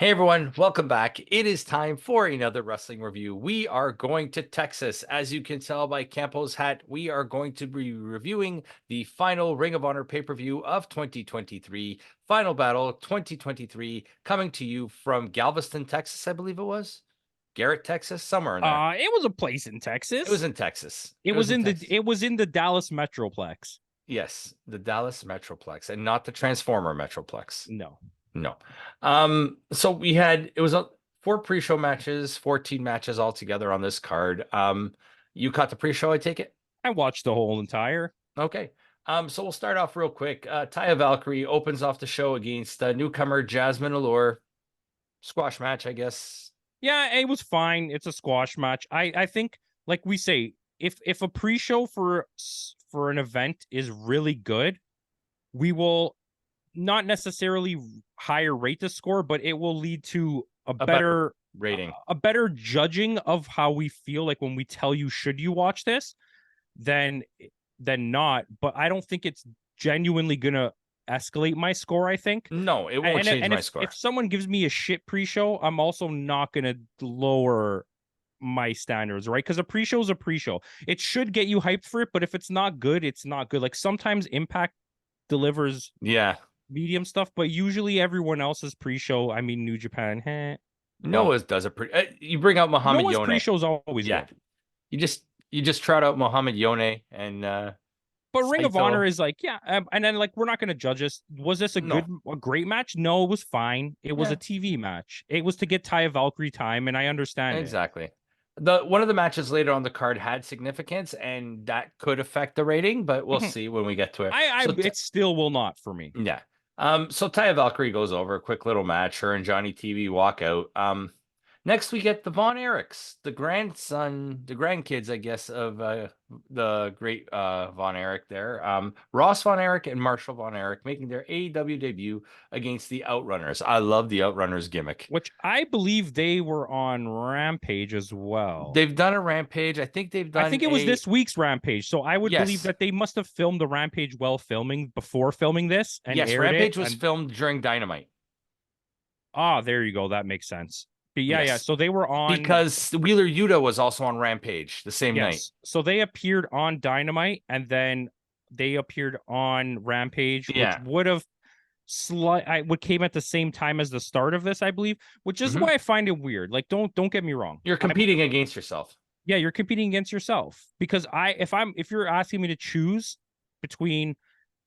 Hey everyone, welcome back. It is time for another wrestling review. We are going to Texas. As you can tell by Campo's hat, we are going to be reviewing the final Ring of Honor pay-per-view of 2023, Final Battle 2023, coming to you from Galveston, Texas, I believe it was. Garrett, Texas, somewhere in there. It was a place in Texas. It was in Texas. It was in the Dallas Metroplex. Yes, the Dallas Metroplex, and not the Transformer Metroplex. No. So it was 4 pre-show matches, 14 matches altogether on this card. You caught the pre-show, I take it? I watched the whole entire. Okay. So we'll start off real quick. Taya Valkyrie opens off the show against newcomer Jasmine Allure. Squash match, I guess. Yeah, it was fine. It's a squash match. I think, like we say, if a pre-show for an event is really good, we will not necessarily higher rate the score, but it will lead to a better rating, a better judging of how we feel like when we tell you should you watch this than not. But I don't think it's genuinely gonna escalate my score. I think no, it won't change my score. If someone gives me a shit pre-show, I'm also not gonna lower my standards, right? Because a pre-show is a pre-show. It should get you hyped for it, but if it's not good, it's not good. Like sometimes Impact delivers medium stuff, but usually everyone else's pre-show, I mean, New Japan, Noah's does a you bring out Muhammad Noah's Yone. pre-show's always good. You just trot out Muhammad Yone and but Ring of Honor is like, and then like we're not gonna judge this. Was this a great match? No, it was fine. It was a TV match. It was to get Taya Valkyrie time, and I understand exactly. One of the matches later on the card had significance, and that could affect the rating, but we'll see when we get to it. It still will not for me. Yeah. So Taya Valkyrie goes over, a quick little match. Her and Johnny TV walk out. Next we get the Von Erichs, the grandkids, I guess, of the great Von Erich there. Ross Von Erich and Marshall Von Erich making their AEW debut against the Outrunners. I love the Outrunners gimmick. Which I believe they were on Rampage as well. They've done a Rampage. I think it was this week's Rampage. So I would believe that they must have filmed the Rampage before filming this. And yes, Rampage was filmed during Dynamite. Ah, there you go. That makes sense. Yeah. So they were on because Wheeler Yuta was also on Rampage the same night. So they appeared on Dynamite and then they appeared on Rampage, which would have came at the same time as the start of this, I believe, which is why I find it weird. Like, don't get me wrong. You're competing against yourself. Yeah, you're competing against yourself because if you're asking me to choose between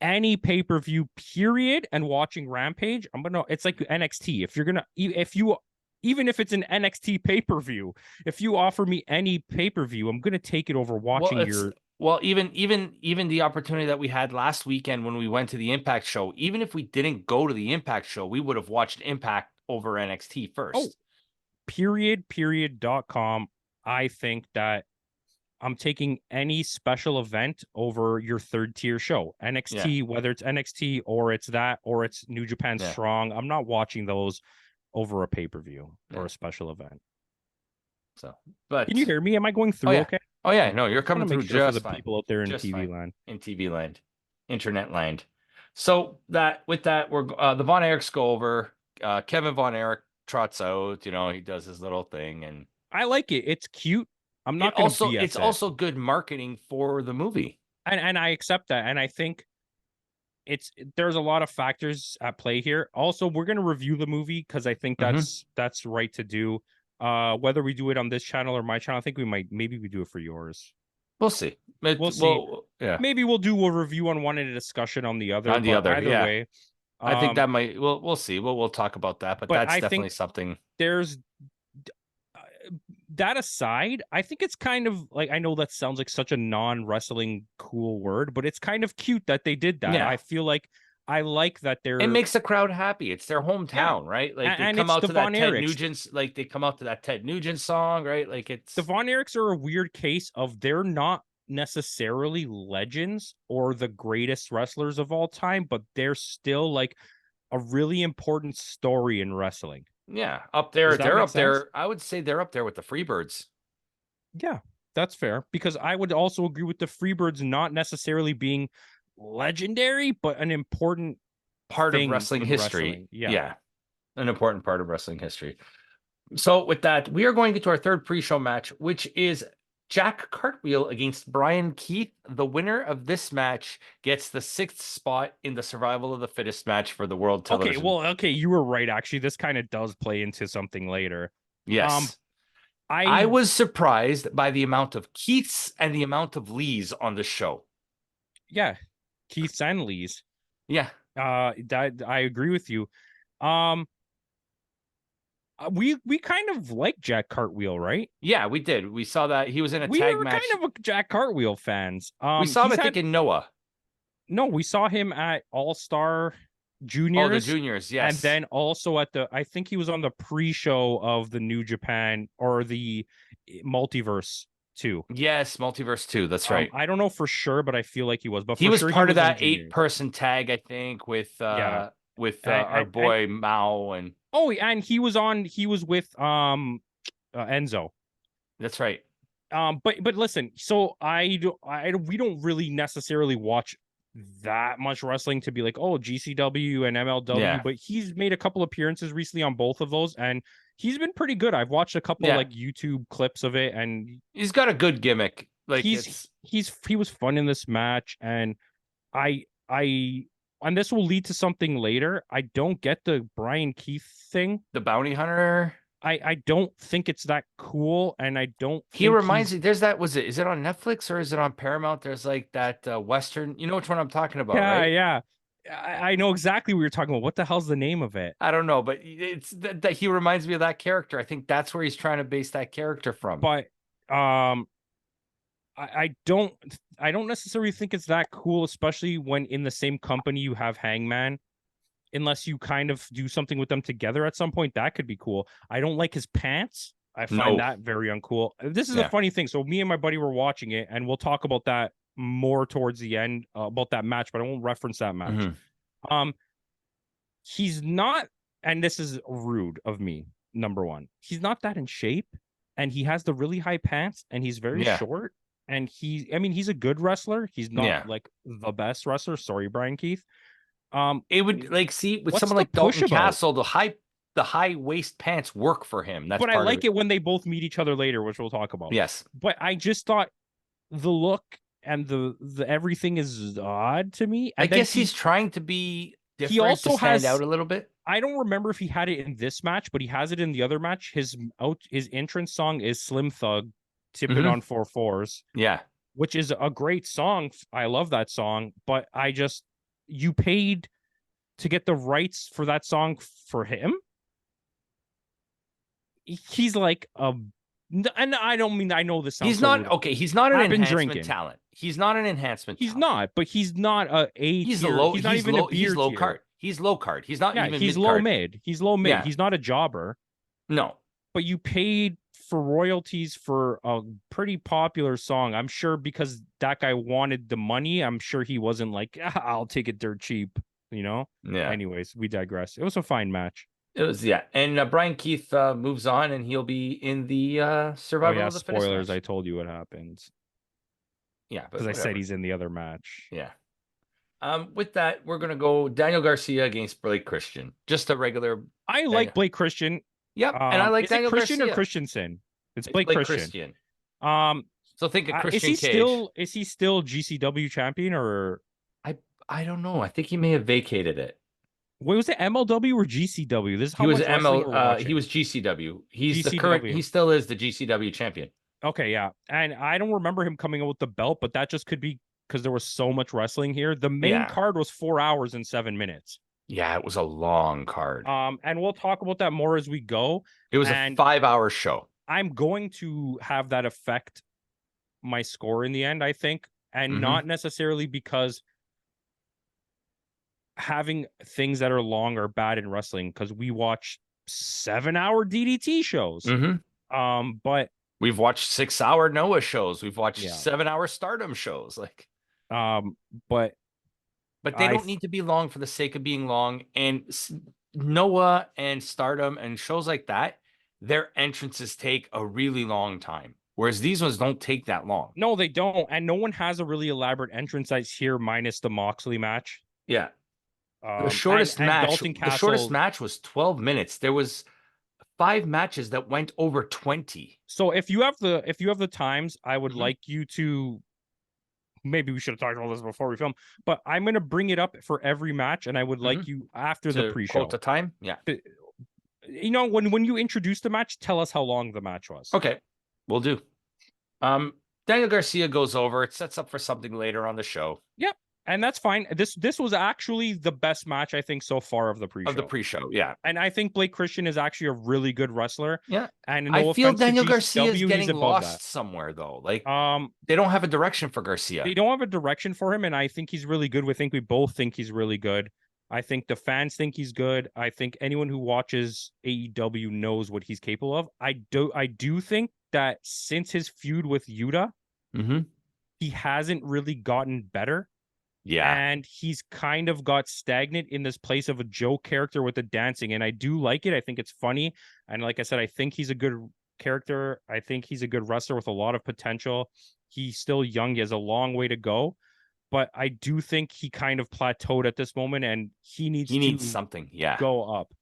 any pay-per-view period and watching Rampage, it's like NXT. Even if it's an NXT pay-per-view, if you offer me any pay-per-view, I'm going to take it over watching even the opportunity that we had last weekend when we went to the Impact show, even if we didn't go to the Impact show, we would have watched Impact over NXT first. Oh, period.com. I think that I'm taking any special event over your third tier show. NXT, whether it's NXT or it's New Japan Strong, I'm not watching those over a pay-per-view or a special event. So, but can you hear me? Am I going through okay? Oh yeah, no, you're coming through just for the fine. People out there in TV land. In TV land, internet land. So we're the Von Erichs go over. Kevin Von Erich trots out. He does his little thing, and I like it. It's cute. I'm not going to BS It's also good marketing for the movie, and I accept that, and I think there's a lot of factors at play here. Also, we're going to review the movie because I think that's right to do. Whether we do it on this channel or my channel, I think maybe we do it for yours. We'll see. We'll see. Maybe we'll do a review on one and a discussion on the other. Either way, I think that might. We'll see. We'll talk about that. But that's definitely something. There's that aside, I think it's kind of like, I know that sounds like such a non-wrestling cool word, but it's kind of cute that they did that. I feel like I like that it makes the crowd happy. It's their hometown, right? Like they come out to that Ted Nugent, like they come out to that Ted Nugent song, right? Like it's the Von Erichs are a weird case of they're not necessarily legends or the greatest wrestlers of all time, but they're still like a really important story in wrestling. Yeah, up there. They're up there. I would say they're up there with the Freebirds. Yeah, that's fair. Because I would also agree with the Freebirds not necessarily being legendary, but an important part of wrestling history. Yeah. an important part of wrestling history. So with that, we are going to our third pre-show match, which is Jack Cartwheel against Brian Keith. The winner of this match gets the 6th spot in the survival of the fittest match for the world television. Okay, you were right. Actually, this kind of does play into something later. Yes. I was surprised by the amount of Keiths and the amount of Lees on the show. Yeah, Keiths and Lees. Yeah. That I agree with you. We kind of like Jack Cartwheel, right? Yeah, we did. We saw that he was in a we tag were match. kind of a Jack Cartwheel fans. We saw him, I think, in Noah. No, we saw him at All-Star Juniors. Oh, the juniors, yes. And then also at I think he was on the pre-show of the New Japan or the Multiverse 2. Yes, Multiverse 2. That's right. I don't know for sure, but I feel like he was. But he for was sure, part he of was that 8-person tag, I think, with our boy Mao and. Oh, and he was with Enzo. That's right. But listen, so we don't really necessarily watch that much wrestling to be like, oh, GCW and MLW, but he's made a couple appearances recently on both of those, and he's been pretty good. I've watched a couple like YouTube clips of it, and he's got a good gimmick. Like he was fun in this match, and and this will lead to something later. I don't get the Brian Keith thing. The bounty hunter. I don't think it's that cool, and I don't. He reminds me. There's that. Is it on Netflix or is it on Paramount? There's like that Western. You know which one I'm talking about, right? Yeah. I know exactly what you're talking about. What the hell's the name of it? I don't know, but it's that he reminds me of that character. I think that's where he's trying to base that character from. But I don't necessarily think it's that cool, especially when in the same company you have Hangman. Unless you kind of do something with them together at some point, that could be cool. I don't like his pants. I find that very uncool. This is a funny thing. So me and my buddy were watching it, and we'll talk about that more towards the end about that match, but I won't reference that match. He's not, and this is rude of me, number one. He's not that in shape, and he has the really high pants, and he's very short. And he's a good wrestler. He's not like the best wrestler. Sorry, Brian Keith. It would with someone like Dalton Castle, the high waist pants work for him. But I like it when they both meet each other later, which we'll talk about. Yes, but I just thought the look and the everything is odd to me. And I guess he's trying to be different. He also stand out a little bit. I don't remember if he had it in this match, but he has it in the other match. His entrance song is Slim Thug, Tipping on 4/4s. Yeah, which is a great song. I love that song, but you paid to get the rights for that song for him. He's like and I don't mean, I know this sounds he's not okay. He's not an enhancement talent. He's not an enhancement. He's not, but he's not he's low. He's not even a he's low card. He's low card. He's not even. He's low mid. He's low mid. Yeah. He's not a jobber. No, but you paid for royalties for a pretty popular song. I'm sure because that guy wanted the money. I'm sure he wasn't like, I'll take it dirt cheap, you know? Yeah. Anyways, we digress. It was a fine match. It was, yeah. And Brian Keith moves on, and he'll be in the survival of the fittest. Spoilers. I told you what happens. Yeah, because I said he's in the other match. Yeah. With that, we're gonna go Daniel Garcia against Blake Christian. Just a regular. I like Blake Christian. Yep, and I like Daniel Christian Garcia. Or Christensen. It's Blake Christian. So think of Christian Cage. Is he still GCW champion or? I don't know. I think he may have vacated it. Wait, was it MLW or GCW? This is how he was he was GCW. He's the current. He still is the GCW champion. Okay, yeah, and I don't remember him coming out with the belt, but that just could be because there was so much wrestling here. The main card was 4 hours and 7 minutes. Yeah, it was a long card. And we'll talk about that more as we go. It was a 5-hour show. I'm going to have that affect my score in the end, I think, and not necessarily because having things that are long are bad in wrestling, because we watch 7-hour DDT shows. But we've watched 6-hour Noah shows. We've watched 7-hour Stardom shows. But they don't need to be long for the sake of being long. And Noah and Stardom and shows like that, their entrances take a really long time. Whereas these ones don't take that long. No, they don't. And no one has a really elaborate entrance that's here minus the Moxley match. Yeah. The shortest and match, Dalton the shortest Castle. match was 12 minutes. There was 5 matches that went over 20. So if you have the times, I would Mhm. like you to. Maybe we should have talked about this before we film, but I'm gonna bring it up for every match, and I would like you after the To pre-show. quote the time, yeah. You know, when you introduce the match, tell us how long the match was. Okay, we'll do. Daniel Garcia goes over. It sets up for something later on the show. Yep, and that's fine. This was actually the best match I think so far of the pre-show. Of the pre-show, yeah. And I think Blake Christian is actually a really good wrestler. Yeah. And I no feel offense to Daniel Garcia is GCW, getting he's above lost that. somewhere though. Like they don't have a direction for Garcia. They don't have a direction for him, and I think he's really good. We both think he's really good. I think the fans think he's good. I think anyone who watches AEW knows what he's capable of. I do think that since his feud with Yuta, he hasn't really gotten better. Yeah. And he's kind of got stagnant in this place of a joke character with the dancing. And I do like it. I think it's funny. And like I said, I think he's a good character. I think he's a good wrestler with a lot of potential. He's still young. He has a long way to go. But I do think he kind of plateaued at this moment, and he needs something. Yeah. Go up.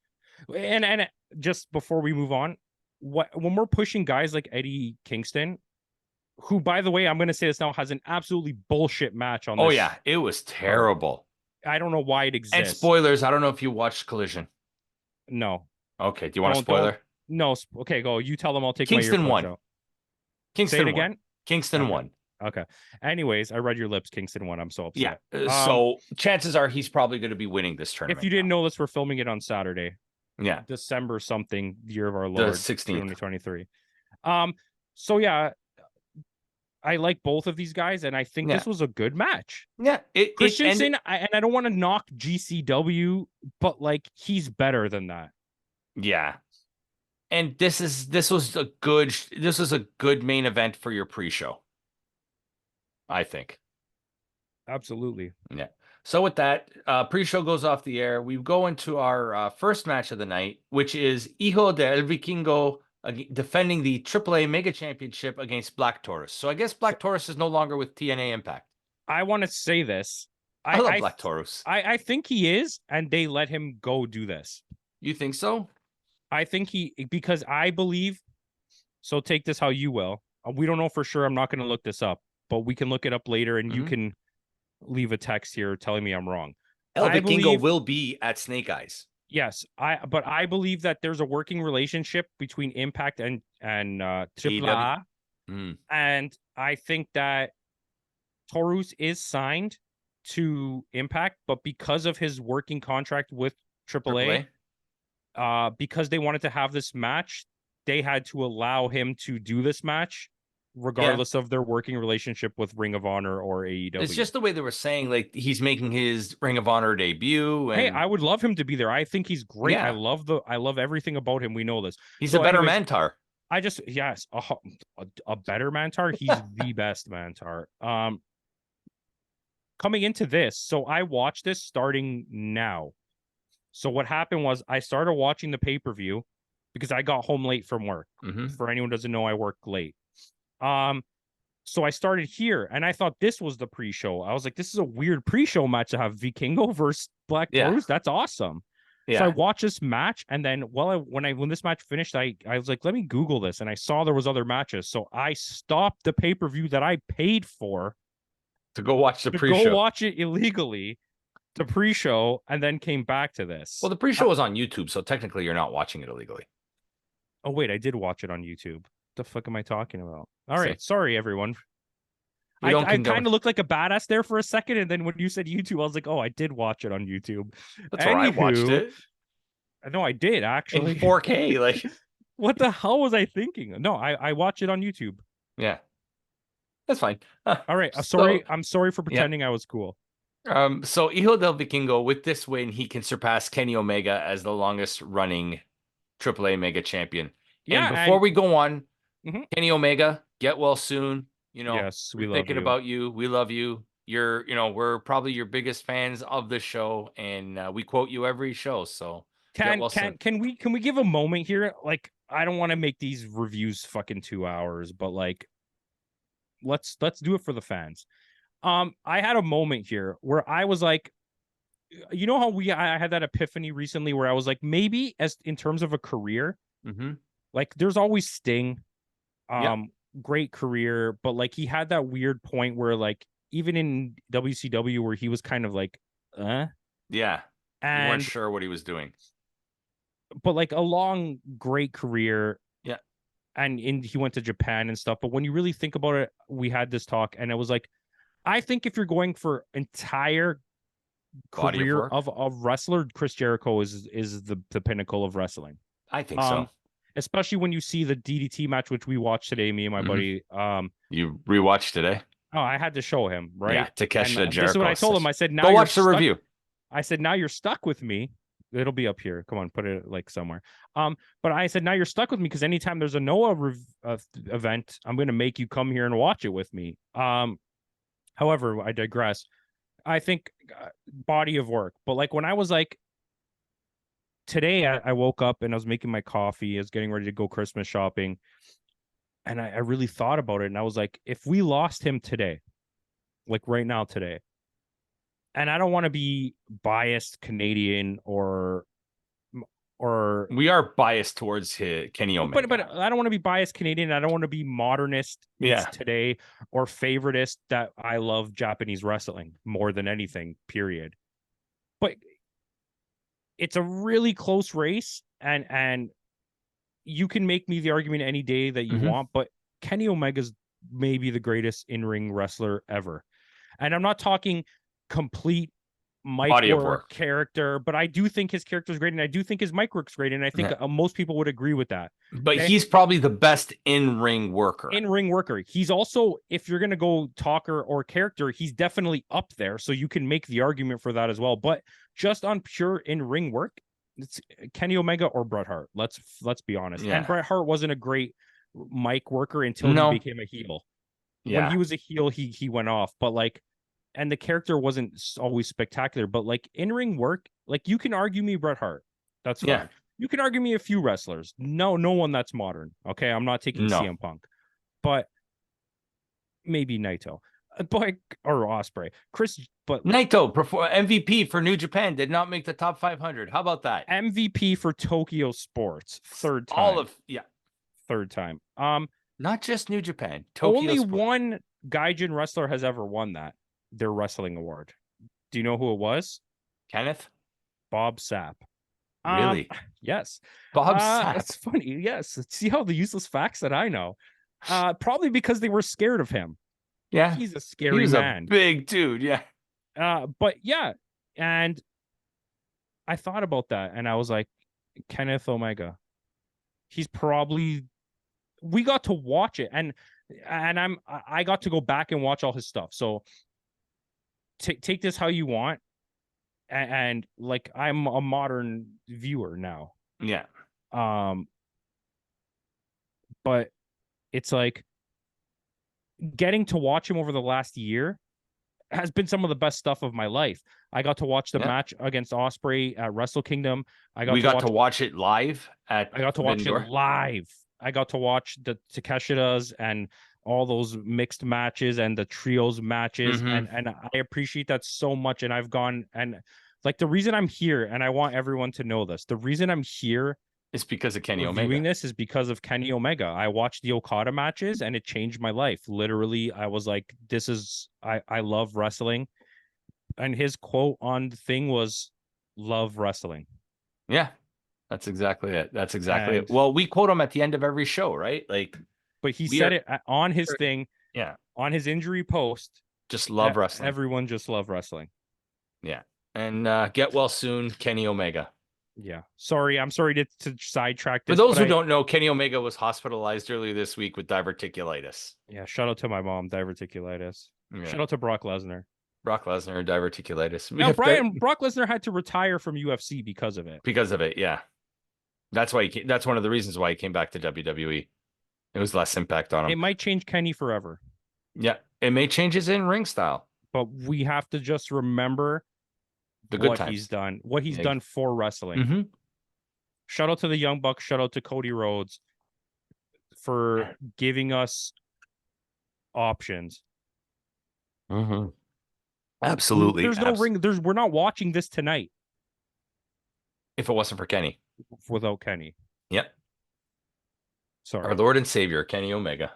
And just before we move on, when we're pushing guys like Eddie Kingston, who, by the way, I'm going to say this now, has an absolutely bullshit match on this. Oh, yeah. It was terrible. I don't know why it exists. And spoilers, I don't know if you watched Collision. No. Okay. Do you want a spoiler? No. Okay, go. You tell them I'll take Kingston my won. Kingston Say it again? Kingston won. Okay. Anyways, I read your lips. Kingston won. I'm so upset. Yeah. So chances are he's probably going to be winning this tournament. If you didn't know this, we're filming it on Saturday. Yeah. December something, year of our Lord, the 16th. 2023. So yeah, I like both of these guys, and I think this was a good match. Yeah. Christensen, and I don't want to knock GCW, but like he's better than that. Yeah. And this was a good main event for your pre-show, I think. Absolutely. Yeah. So with that, pre-show goes off the air. We go into our first match of the night, which is Hijo del Vikingo defending the AAA Mega Championship against Black Taurus. So I guess Black Taurus is no longer with TNA Impact. I want to say this. I love Black Taurus. I think he is, and they let him go do this. You think so? I think because I believe, so take this how you will. We don't know for sure. I'm not going to look this up, but we can look it up later, and you can leave a text here telling me I'm wrong. El Vikingo will be at Snake Eyes. Yes, but I believe that there's a working relationship between Impact and AAA, and I think that Taurus is signed to Impact, but because of his working contract with AAA, because they wanted to have this match, they had to allow him to do this match, regardless of their working relationship with Ring of Honor or AEW. It's just the way they were saying, like, he's making his Ring of Honor debut. And... Hey, I would love him to be there. I think he's great. Yeah. I love everything about him. We know this. He's a better Mantar. A better Mantar. He's the best Mantar. Coming into this, so I watched this starting now. So what happened was I started watching the pay-per-view because I got home late from work. For anyone who doesn't know, I work late. So I started here, and I thought this was the pre-show. I was like, this is a weird pre-show match to have Vikingo versus Black Taurus. That's awesome. So I watched this match, and then when this match finished, I was like, let me Google this, and I saw there was other matches. So I stopped the pay-per-view that I paid for to go watch the pre-show. Go watch it illegally, the pre-show, and then came back to this. Well, the pre-show was on YouTube, so technically you're not watching it illegally. Oh wait, I did watch it on YouTube. The fuck am I talking about? All right, sorry everyone. I kind of looked like a badass there for a second, and then when you said YouTube, I was like, oh, I did watch it on YouTube. That's where I watched it. No, I did actually. In 4K, like what the hell was I thinking? No, I watched it on YouTube. Yeah. That's fine. All right. I'm sorry for pretending I was cool. So Hijo del Vikingo, with this win, he can surpass Kenny Omega as the longest running AAA Mega champion. Yeah. And before we go on, Kenny Omega, get well soon. You know, yes, we're thinking about you. We love you. We're probably your biggest fans of the show, and we quote you every show. So can we give a moment here? Like, I don't want to make these reviews fucking 2 hours, but like, let's do it for the fans. I had a moment here where I was like, you know how I had that epiphany recently where I was like, maybe as in terms of a career, like there's always Sting, great career, but like he had that weird point where like even in WCW where he was kind of like, yeah, you weren't and sure what he was doing, but like a long great career, yeah, and he went to Japan and stuff. But when you really think about it, we had this talk, and it was like, I think if you're going for entire body of career work. of a wrestler, Chris Jericho is the pinnacle of wrestling. I think so. Especially when you see the DDT match, which we watched today, me and my buddy. You rewatched today? Oh, I had to show him, right? Yeah, Takeshita And Jericho. this is what I told him. I said, now go you're watch the stuck. review. I said, now you're stuck with me. It'll be up here. Come on, put it like somewhere. But I said, now you're stuck with me because anytime there's a Noah event, I'm going to make you come here and watch it with me. However, I digress. I think body of work, but like when I was like today, I woke up and I was making my coffee, I was getting ready to go Christmas shopping, and I really thought about it, and I was like, if we lost him today, like right now today, and I don't want to be biased Canadian or we are biased towards Kenny Omega, but I don't want to be biased Canadian. I don't want to be modernist today or favoritist that I love Japanese wrestling more than anything, period. But it's a really close race, and you can make me the argument any day that you want, but Kenny Omega's maybe the greatest in-ring wrestler ever. And I'm not talking complete mic work character, but I do think his character is great, and I do think his mic work's great, and I think most people would agree with that. But he's probably the best in-ring worker. He's also, if you're going to go talker or character, he's definitely up there, so you can make the argument for that as well. But just on pure in-ring work, it's Kenny Omega or Bret Hart. Let's be honest. And Bret Hart wasn't a great mic worker until he became a heel. When he was a heel, he went off, but like, and the character wasn't always spectacular, but like in-ring work, like you can argue me Bret Hart. That's fine. You can argue me a few wrestlers. No one that's modern. Okay, I'm not taking CM Punk, but maybe Naito, but or Ospreay, but Naito, MVP for New Japan, did not make the top 500. How about that? MVP for Tokyo Sports, third time. Third time. Not just New Japan. Tokyo only Sports. One Gaijin wrestler has ever won their wrestling award. Do you know who it was? Kenneth? Bob Sapp. Really? Yes. Bob Sapp. That's funny. Yes. See how the useless facts that I know. Probably because they were scared of him. Yeah. He's a scary man. A big dude. Yeah. But yeah. And I thought about that and I was like, Kenneth Omega. He's probably, we got to watch it and I got to go back and watch all his stuff. So take this how you want. And like, I'm a modern viewer now. Yeah. But it's like getting to watch him over the last year has been some of the best stuff of my life. I got to watch the match against Ospreay at Wrestle Kingdom. We got to watch it live at I got to watch it live. I got to watch the Takeshitas and all those mixed matches and the trios matches. And I appreciate that so much. And I've gone and like the reason I'm here, and I want everyone to know this, the reason I'm here is because of Kenny Omega. Doing this is because of Kenny Omega. I watched the Okada matches and it changed my life. Literally, I was like, this is I love wrestling. And his quote on the thing was love wrestling. Yeah. That's exactly it. That's exactly it. Well, we quote him at the end of every show, right? Like, but he said it on his thing. Yeah. On his injury post. Just love wrestling. Everyone just love wrestling. Yeah. And get well soon, Kenny Omega. Yeah. I'm sorry to sidetrack this. For those who don't know, Kenny Omega was hospitalized earlier this week with diverticulitis. Yeah. Shout out to my mom, diverticulitis. Yeah. Shout out to Brock Lesnar. Brock Lesnar, diverticulitis. Now, Brock Lesnar had to retire from UFC because of it. Because of it, yeah. That's why that's one of the reasons why he came back to WWE. It was less impact on him. It might change Kenny forever. Yeah, it may change his in-ring style. But we have to just remember the good times. What he's done for wrestling. Shout out to the Young Bucks. Shout out to Cody Rhodes for giving us options. Absolutely. There's no ring. We're not watching this tonight If it wasn't for Kenny. without Kenny. Yep. Sorry. Our Lord and Savior, Kenny Omega.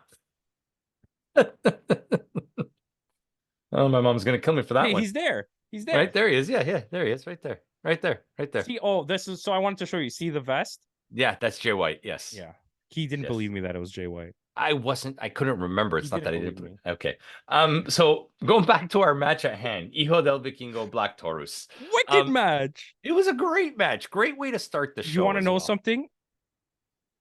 Oh, my mom's gonna kill me for that Hey, one. he's there. He's there. Right there he is. Yeah, there he is. Right there. Right there. Right there. See, oh, this is so I wanted to show you. See the vest? Yeah, that's Jay White. Yes. Yeah. He didn't Yes. believe me that it was Jay White. I couldn't remember. It's He not that I didn't didn't. believe Okay. So going back to our match at hand, Hijo del Vikingo, Black Taurus. Wicked match. It was a great match. Great way to start the show. You want to know well. something?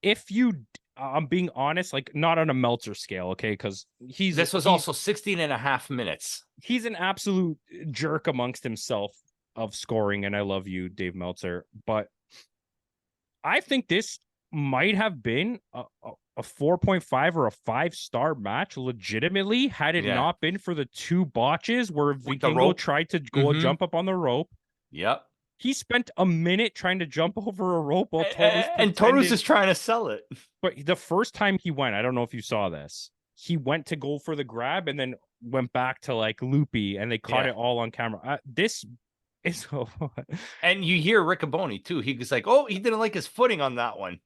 If you, I'm being honest, like not on a Meltzer scale, okay? Because this was also 16 and a half minutes. He's an absolute jerk amongst himself of scoring, and I love you, Dave Meltzer. But I think this might have been a 4.5 or a 5-star match legitimately had it not been for the 2 botches where Vikingo tried to go jump up on the rope. Yep. He spent a minute trying to jump over a rope while Taurus is trying to sell it. But the first time he went, I don't know if you saw this, he went to go for the grab and then went back to like loopy, and they caught it all on camera. This is and you hear Riccaboni too. He was like, "Oh, he didn't like his footing on that one."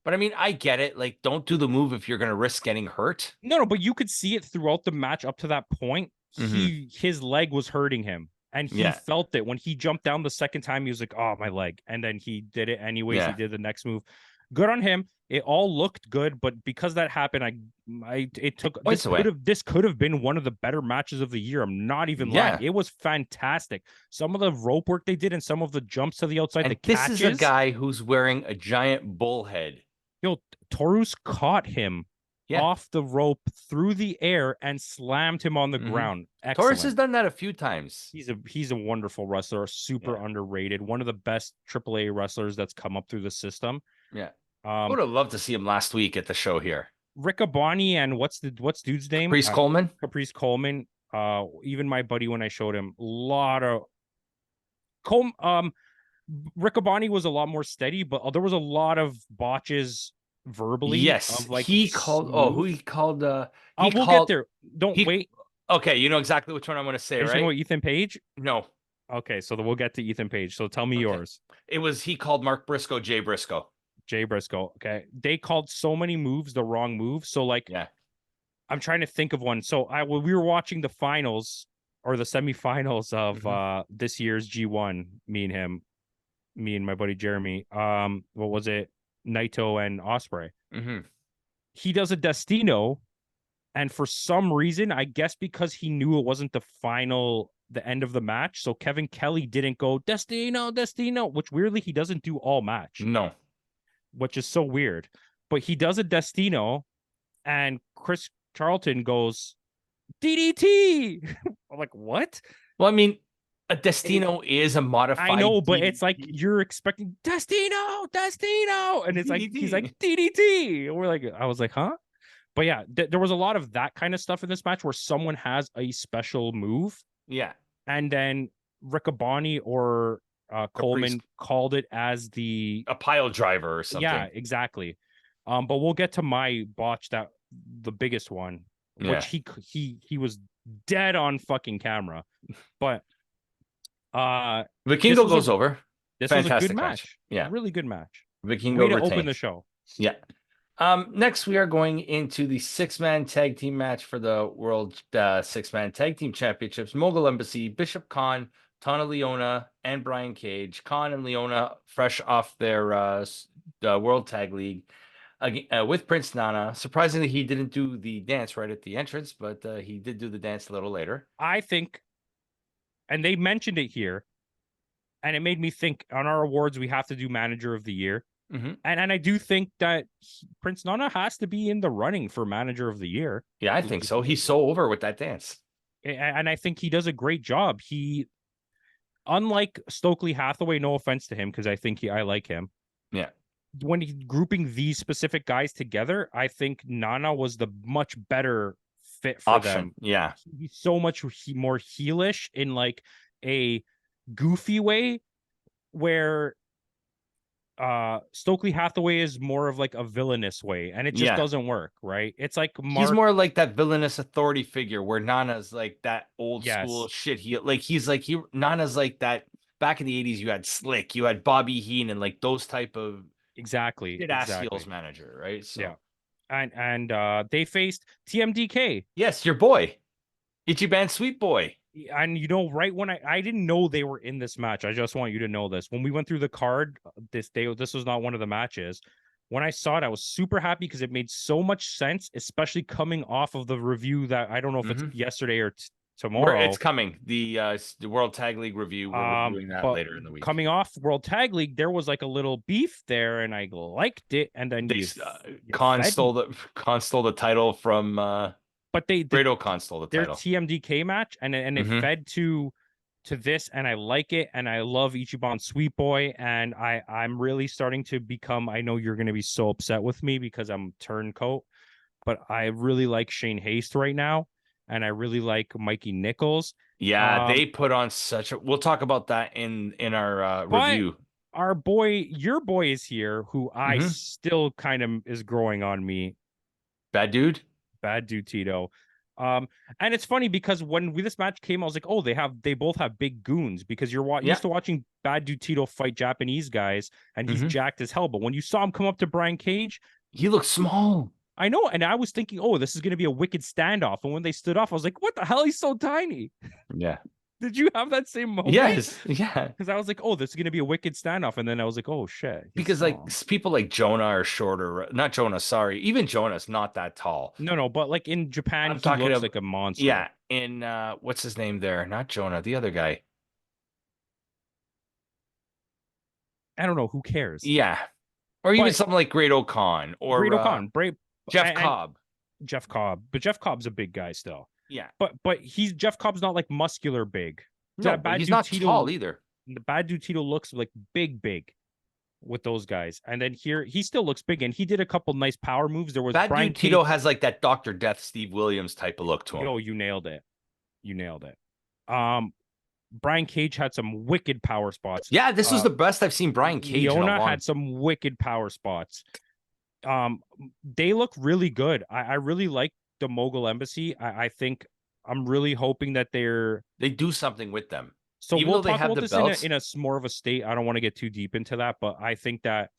But I mean, I get it. Like, don't do the move if you're going to risk getting hurt. No, but you could see it throughout the match up to that point. His leg was hurting him, and he felt it when he jumped down the second time. He was like, "Oh, my leg," and then he did it anyways. He did the next move. Good on him. It all looked good, but because that happened, this could have been one of the better matches of the year. I'm not even lying. It was fantastic. Some of the rope work they did and some of the jumps to the outside. And this is a guy who's wearing a giant bull head. Taurus caught him off the rope through the air and slammed him on the ground. Excellent. Taurus has done that a few times. He's a wonderful wrestler, super underrated, one of the best AAA wrestlers that's come up through the system. Yeah. I would have loved to see him last week at the show here. Riccaboni and what's dude's name? Caprice Coleman. Caprice Coleman. Even my buddy, when I showed him, a lot of Riccaboni was a lot more steady, but there was a lot of botches verbally. Yes, of like he called. Who he called? We'll get there. Wait. Okay, you know exactly which one I'm going to say, right? Ethan Page? No. Okay, so we'll get to Ethan Page. So tell me yours. He called Mark Briscoe Jay Briscoe. Jay Briscoe. Okay, they called so many moves the wrong move. So like, I'm trying to think of one. So we were watching the finals or the semifinals of this year's G1. Me and my buddy Jeremy. What was it? Naito and Ospreay. He does a Destino, and for some reason, I guess because he knew it wasn't the end of the match, so Kevin Kelly didn't go Destino, which weirdly he doesn't do all match. No. Which is so weird. But he does a Destino, and Chris Charlton goes DDT. I'm like, what? Well, I mean, a Destino is a modified. I know, but it's like you're expecting Destino, and it's like he's like DDT. And we're like, I was like, huh? But yeah, there was a lot of that kind of stuff in this match where someone has a special move. Yeah, and then Riccaboni or Coleman called it as a pile driver or something. Yeah, exactly. But we'll get to my botch, that the biggest one, which he was dead on fucking camera. But Vikingo goes over. This was a good match. Yeah, really good match. Vikingo way to open the show. Yeah. Next we are going into the 6-man tag team match for the World 6-man Tag Team Championships. Mogul Embassy, Bishop Khan, Tana Leona, and Brian Cage. Khan and Leona fresh off their World Tag League with Prince Nana. Surprisingly, he didn't do the dance right at the entrance, but he did do the dance a little later. I think, and they mentioned it here, and it made me think on our awards, we have to do Manager of the Year. And I do think that Prince Nana has to be in the running for Manager of the Year. Yeah, I think so. He's so over with that dance. And I think he does a great job. He, unlike Stokely Hathaway, no offense to him, because I think I like him. Yeah. When he's grouping these specific guys together, I think Nana was the much better fit for them. Yeah. He's so much more heelish in like a goofy way where Stokely Hathaway is more of like a villainous way, and it just doesn't work, right? It's like He's more like that villainous authority figure where Nana's like that old school shit. Nana's like that back in the 80s. You had Slick, you had Bobby Heenan, like those type of shit ass heels manager, right? So yeah. And they faced TMDK. Yes, your boy. Ichiban Sweet Boy. And you know, right when I didn't know they were in this match. I just want you to know this. When we went through the card this was not one of the matches. When I saw it, I was super happy because it made so much sense, especially coming off of the review that I don't know if it's yesterday or tomorrow. It's coming. The World Tag League review. We're reviewing that later in the week. Coming off World Tag League, there was like a little beef there, and I liked it. And then Khan stole the title from but Grado Khan stole the title. Their TMDK match, and it fed to this, and I like it, and I love Ichiban Sweet Boy, and I'm really starting to become. I know you're going to be so upset with me because I'm turncoat, but I really like Shane Haste right now, and I really like Mikey Nichols. Yeah, they put on such a. We'll talk about that in our review. Our boy, your boy, is here, who I still kind of is growing on me. Bad dude Tito. And it's funny because when this match came, I was like, oh, they both have big goons, because you're used to watching Bad Dude Tito fight Japanese guys, and he's jacked as hell. But when you saw him come up to Brian Cage, he looked small. I know, and I was thinking, oh, this is going to be a wicked standoff. And when they stood off, I was like, what the hell? He's so tiny. Yeah. Did you have that same moment? Yes. Yeah. Because I was like, oh, this is going to be a wicked standoff. And then I was like, oh, shit. Because small. Like people like Jonah are shorter. Not Jonah, sorry. Even Jonah's not that tall. No. But like in Japan, he looks like a monster. Yeah. In what's his name there? Not Jonah, the other guy. I don't know. Who cares? Yeah. Or even something like Grado Khan or Jeff Cobb. Jeff Cobb. But Jeff Cobb's a big guy still. Yeah. But Jeff Cobb's not like muscular big. No, but he's not tall either. The Bad Dude Tito looks like big with those guys. And then here he still looks big, and he did a couple nice power moves. There was Bad Dude Tito has like that Dr. Death Steve Williams type of look to him. Oh, you nailed it. Brian Cage had some wicked power spots. Yeah, this was the best I've seen Brian Cage. Leona had some wicked power spots. They look really good. I really like the Mogul Embassy. I think I'm really hoping that they do something with them. So even we'll talk about this in a more of a state. I don't want to get too deep into that, but I think that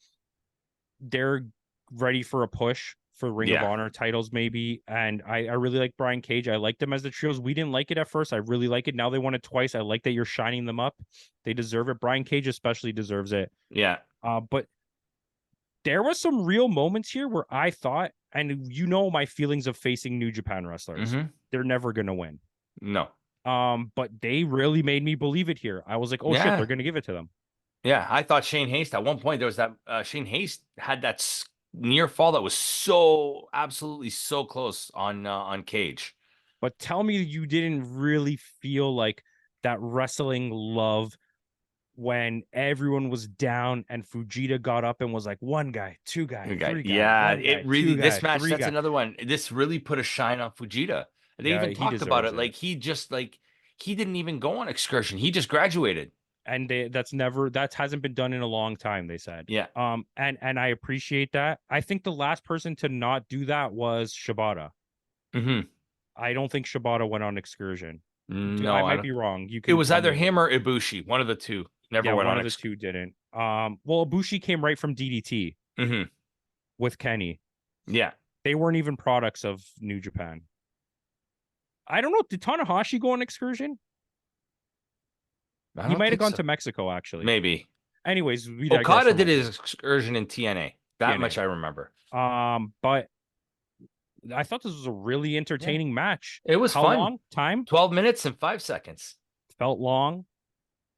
they're ready for a push for Ring of Honor titles, maybe. And I really like Brian Cage. I like them as the trios. We didn't like it at first. I really like it. Now they won it twice. I like that you're shining them up. They deserve it. Brian Cage especially deserves it. Yeah. But there was some real moments here where I thought, and you know my feelings of facing New Japan wrestlers, they're never going to win. No. But they really made me believe it here. I was like, oh shit, they're going to give it to them. Yeah, I thought Shane Haste at one point, there was that Shane Haste had that near fall that was so absolutely so close on Cage. But tell me you didn't really feel like that wrestling love when everyone was down and Fujita got up and was like, one guy, two guy, three guy. Yeah, it really, this match, that's another one. This really put a shine on Fujita. They even talked about it. Like he didn't even go on excursion. He just graduated. And that hasn't been done in a long time, they said. Yeah. And I appreciate that. I think the last person to not do that was Shibata. I don't think Shibata went on excursion. No, I might be wrong. It was either him or Ibushi, one of the two. Never went on. One of the two didn't. Well, Ibushi came right from DDT with Kenny. Yeah. They weren't even products of New Japan. I don't know. Did Tanahashi go on excursion? He might have gone to Mexico, actually. Maybe. Anyways, Okada did his excursion in TNA. That much I remember. But I thought this was a really entertaining match. It was fun. How long time? 12 minutes and 5 seconds. Felt long.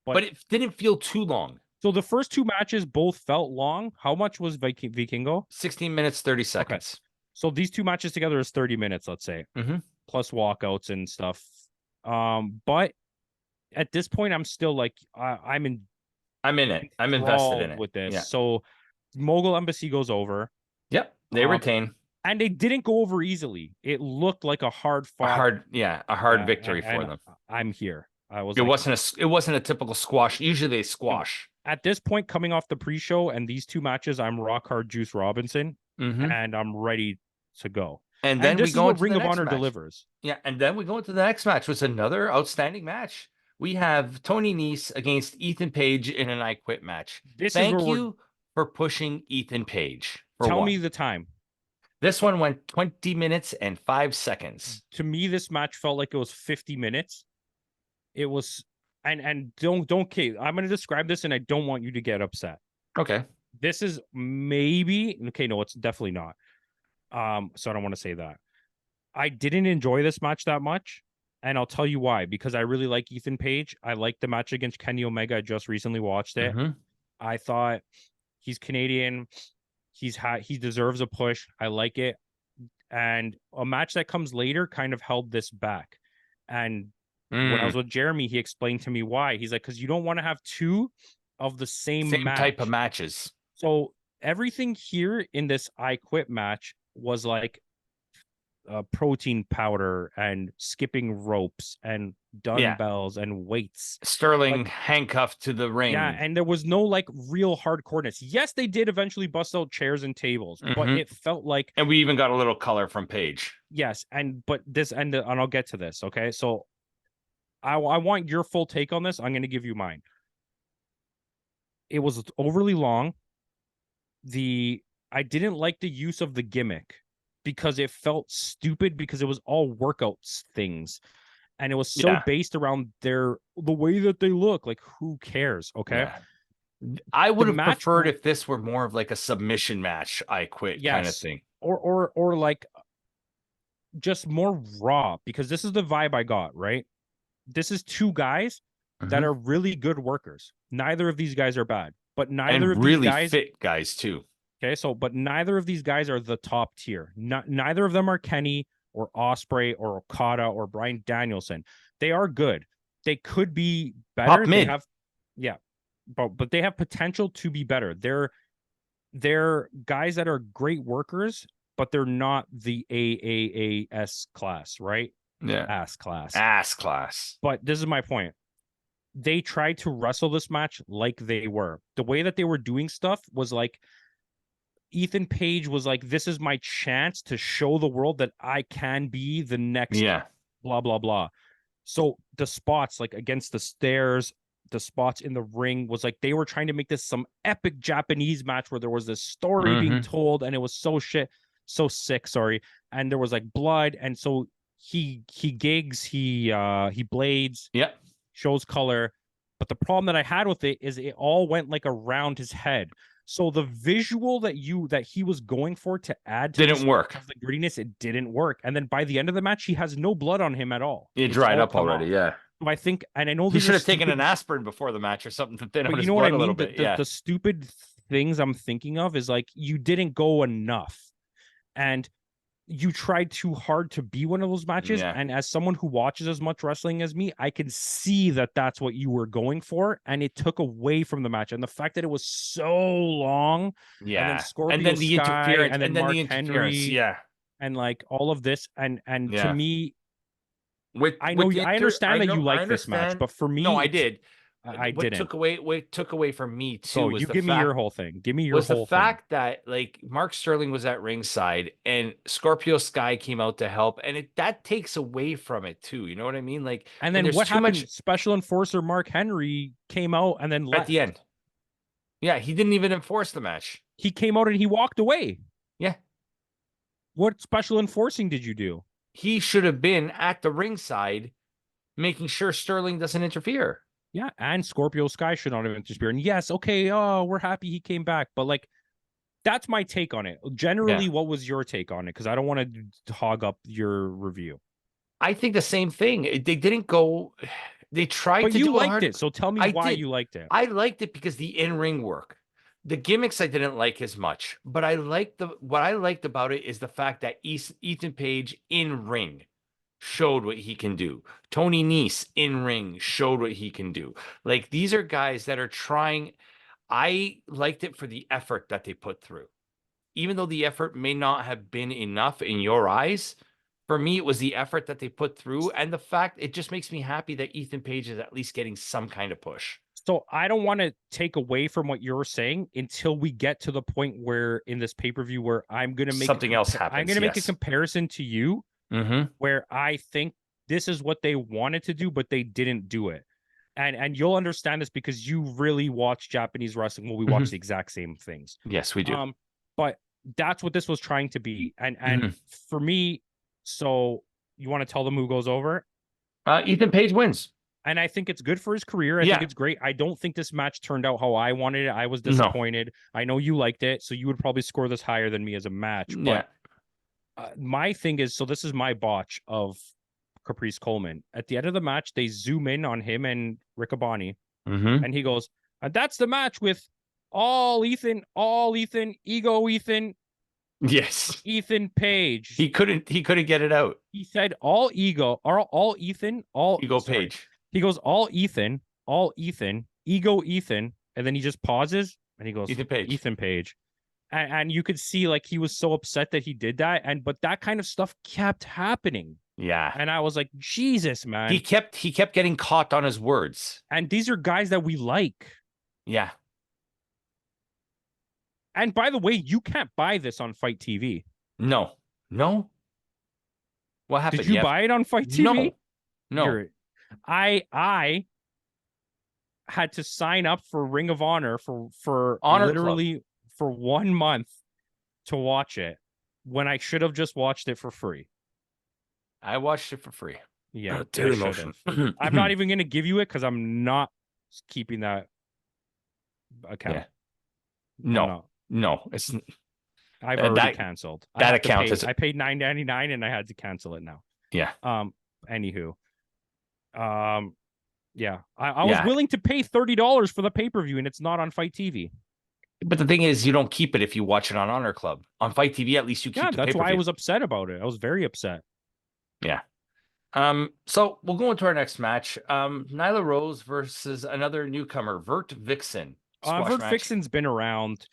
But it didn't feel too long. So the first two matches both felt long. How much was Vikingo? 16 minutes, 30 seconds. Okay. So these two matches together is 30 minutes, let's say. Plus walkouts and stuff. But at this point, I'm still like, I'm in it. I'm invested in it. With this. Yeah. So Mogul Embassy goes over. Yep. They retain. And they didn't go over easily. It looked like a hard fought. A hard victory for them. I'm here. It wasn't a typical squash. Usually they squash. At this point, coming off the pre-show and these two matches, I'm rock hard Juice Robinson, and I'm ready to go. And And then we this is go what into Ring the of next Honor match. delivers. Yeah, and then we go into the next match, which is another outstanding match. We have Tony Nese against Ethan Page in an I Quit match. This is Thank where you for pushing Ethan Page. Tell me the time. This one went 20 minutes and 5 seconds. To me, this match felt like it was 50 minutes. It was, and don't Kate. I'm going to describe this, and I don't want you to get upset. Okay. This is maybe okay. No, it's definitely not. So I don't want to say that. I didn't enjoy this match that much, and I'll tell you why. Because I really like Ethan Page. I like the match against Kenny Omega. I just recently watched it. I thought he's Canadian. He deserves a push. I like it. And a match that comes later kind of held this back. And when I was with Jeremy, he explained to me why. He's like, because you don't want to have two of the same type of matches. So everything here in this I Quit match was like protein powder and skipping ropes and dumbbells and weights. Sterling handcuffed to the ring. Yeah, and there was no like real hardcoreness. Yes, they did eventually bust out chairs and tables, but it felt like. And we even got a little color from Page. Yes, and I'll get to this. Okay, so I want your full take on this. I'm going to give you mine. It was overly long. I didn't like the use of the gimmick because it felt stupid because it was all workouts things. And it was so based around the way that they look. Like, who cares? Okay. Yeah. I would have preferred if this were more of like a submission match, I Quit kind of thing. Or like just more raw, because this is the vibe I got, right? This is two guys that are really good workers. Neither of these guys are bad, but neither of these guys fit guys too. Okay, but neither of these guys are the top tier. Neither of them are Kenny or Ospreay or Okada or Bryan Danielson. They are good. They could be better. Top mid. But they have potential to be better. They're guys that are great workers, but they're not the AAAS class, right? Yeah. Ass class. But this is my point. They tried to wrestle this match like they were. The way that they were doing stuff was like Ethan Page was like, this is my chance to show the world that I can be the next blah, blah, blah. So the spots like against the stairs, the spots in the ring was like they were trying to make this some epic Japanese match where there was this story being told and it was so sick, sorry. And there was like blood. And so he gigs, he blades, shows color. But the problem that I had with it is it all went like around his head. So the visual that he was going for to add to didn't work. The grittiness, it didn't work. And then by the end of the match, he has no blood on him at all. It dried up already. Yeah. So I think, and I know he should have taken an aspirin before the match or something to thin out his blood a little bit. The stupid things I'm thinking of is like you didn't go enough, and you tried too hard to be one of those matches. And as someone who watches as much wrestling as me, I can see that that's what you were going for. And it took away from the match. And the fact that it was so long. Yeah. And then Scorpio and then the Sky, interference. and then Mark the interference. Henry. Yeah. And like all of this. And to me, I understand that you like this match, but for me. No, I did. I didn't. What took away from me too. So was you give me your whole thing. Give me your whole thing. Was the fact that like Mark Sterling was at ringside and Scorpio Sky came out to help, and that takes away from it too. You know what I mean? Like, and then what happened? Special enforcer Mark Henry came out and then left at the end. Yeah, he didn't even enforce the match. He came out and he walked away. Yeah. What special enforcing did you do? He should have been at the ringside, making sure Sterling doesn't interfere. Yeah, and Scorpio Sky should not have interfered. And yes, okay, we're happy he came back. But like, that's my take on it. Generally, what was your take on it? Because I don't want to hog up your review. I think the same thing. They didn't go. They tried to do you liked it. So tell me why you liked it. I liked it because the in-ring work. The gimmicks I didn't like as much, but what I liked about it is the fact that Ethan Page in ring showed what he can do. Tony Nese in ring showed what he can do. Like, these are guys that are trying. I liked it for the effort that they put through. Even though the effort may not have been enough in your eyes, for me, it was the effort that they put through. And the fact, it just makes me happy that Ethan Page is at least getting some kind of push. So I don't want to take away from what you're saying until we get to the point where in this pay-per-view where I'm going to make Something else happens. I'm going to make a yes. comparison to you Mm-hmm. where I think this is what they wanted to do, but they didn't do it. And you'll understand this because you really watch Japanese wrestling. Well, we watch the exact same things. Yes, we do. But that's what this was trying to be. And for me, so you want to tell them who goes over? Ethan Page wins. And I think it's good for his career. I think it's great. I don't think this match turned out how I wanted it. I was disappointed. No. I know you liked it, so you would probably score this higher than me as a match. But my thing is, so this is my botch of Caprice Coleman. At the end of the match, they zoom in on him and Riccaboni, and he goes, and that's the match with all Ethan, ego Ethan. Yes. Ethan Page. He couldn't get it out. He said all ego, or all Ethan, all ego Page. He goes all Ethan, ego Ethan, and then he just pauses and he goes Ethan Page. And you could see like he was so upset that he did that. But that kind of stuff kept happening. Yeah. And I was like, Jesus, man. He kept getting caught on his words. And these are guys that we like. Yeah. And by the way, you can't buy this on Fight TV. No. What happened? Did you buy it on Fight TV? No. I had to sign up for Ring of Honor for Honor literally Club. For 1 month to watch it when I should have just watched it for free. I watched it for free. Yeah, I'm not even going to give you it because I'm not keeping that account. Yeah. No, it's. I've already canceled. That account is. I paid $9.99 and I had to cancel it now. Yeah. Anywho. Yeah. I was willing to pay $30 for the pay-per-view and it's not on Fight TV. But the thing is, you don't keep it if you watch it on Honor Club. On Fight TV, at least you keep the that's pay-per-view. why I was upset about it. I was very upset. Yeah. So we'll go into our next match. Nyla Rose versus another newcomer, Vert Vixen. Vert Vixen's been around,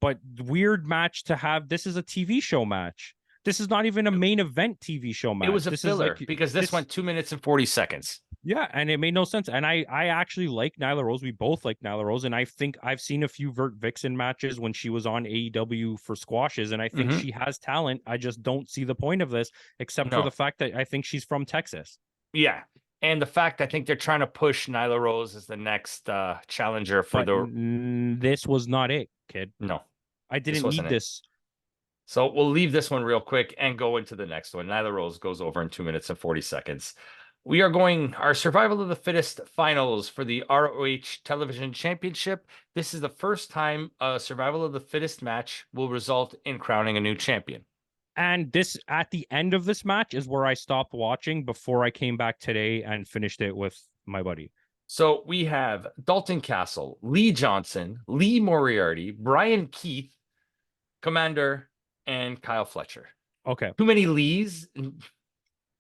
but weird match to have. This is a TV show match. This is not even a main event TV show match. It was a filler because this went 2 minutes and 40 seconds. Yeah, and it made no sense. And I actually like Nyla Rose. We both like Nyla Rose. And I think I've seen a few Vert Vixen matches when she was on AEW for squashes. And I think she has talent. I just don't see the point of this, except for the fact that I think she's from Texas. Yeah. And the fact I think they're trying to push Nyla Rose as the next challenger for This was not it, kid. No. I didn't need this. So we'll leave this one real quick and go into the next one. Nyla Rose goes over in 2 minutes and 40 seconds. We are going our Survival of the Fittest finals for the ROH Television Championship. This is the first time a Survival of the Fittest match will result in crowning a new champion. And this, at the end of this match, is where I stopped watching before I came back today and finished it with my buddy. So we have Dalton Castle, Lee Johnson, Lee Moriarty, Brian Keith, Commander, and Kyle Fletcher. Okay. Too many Lees.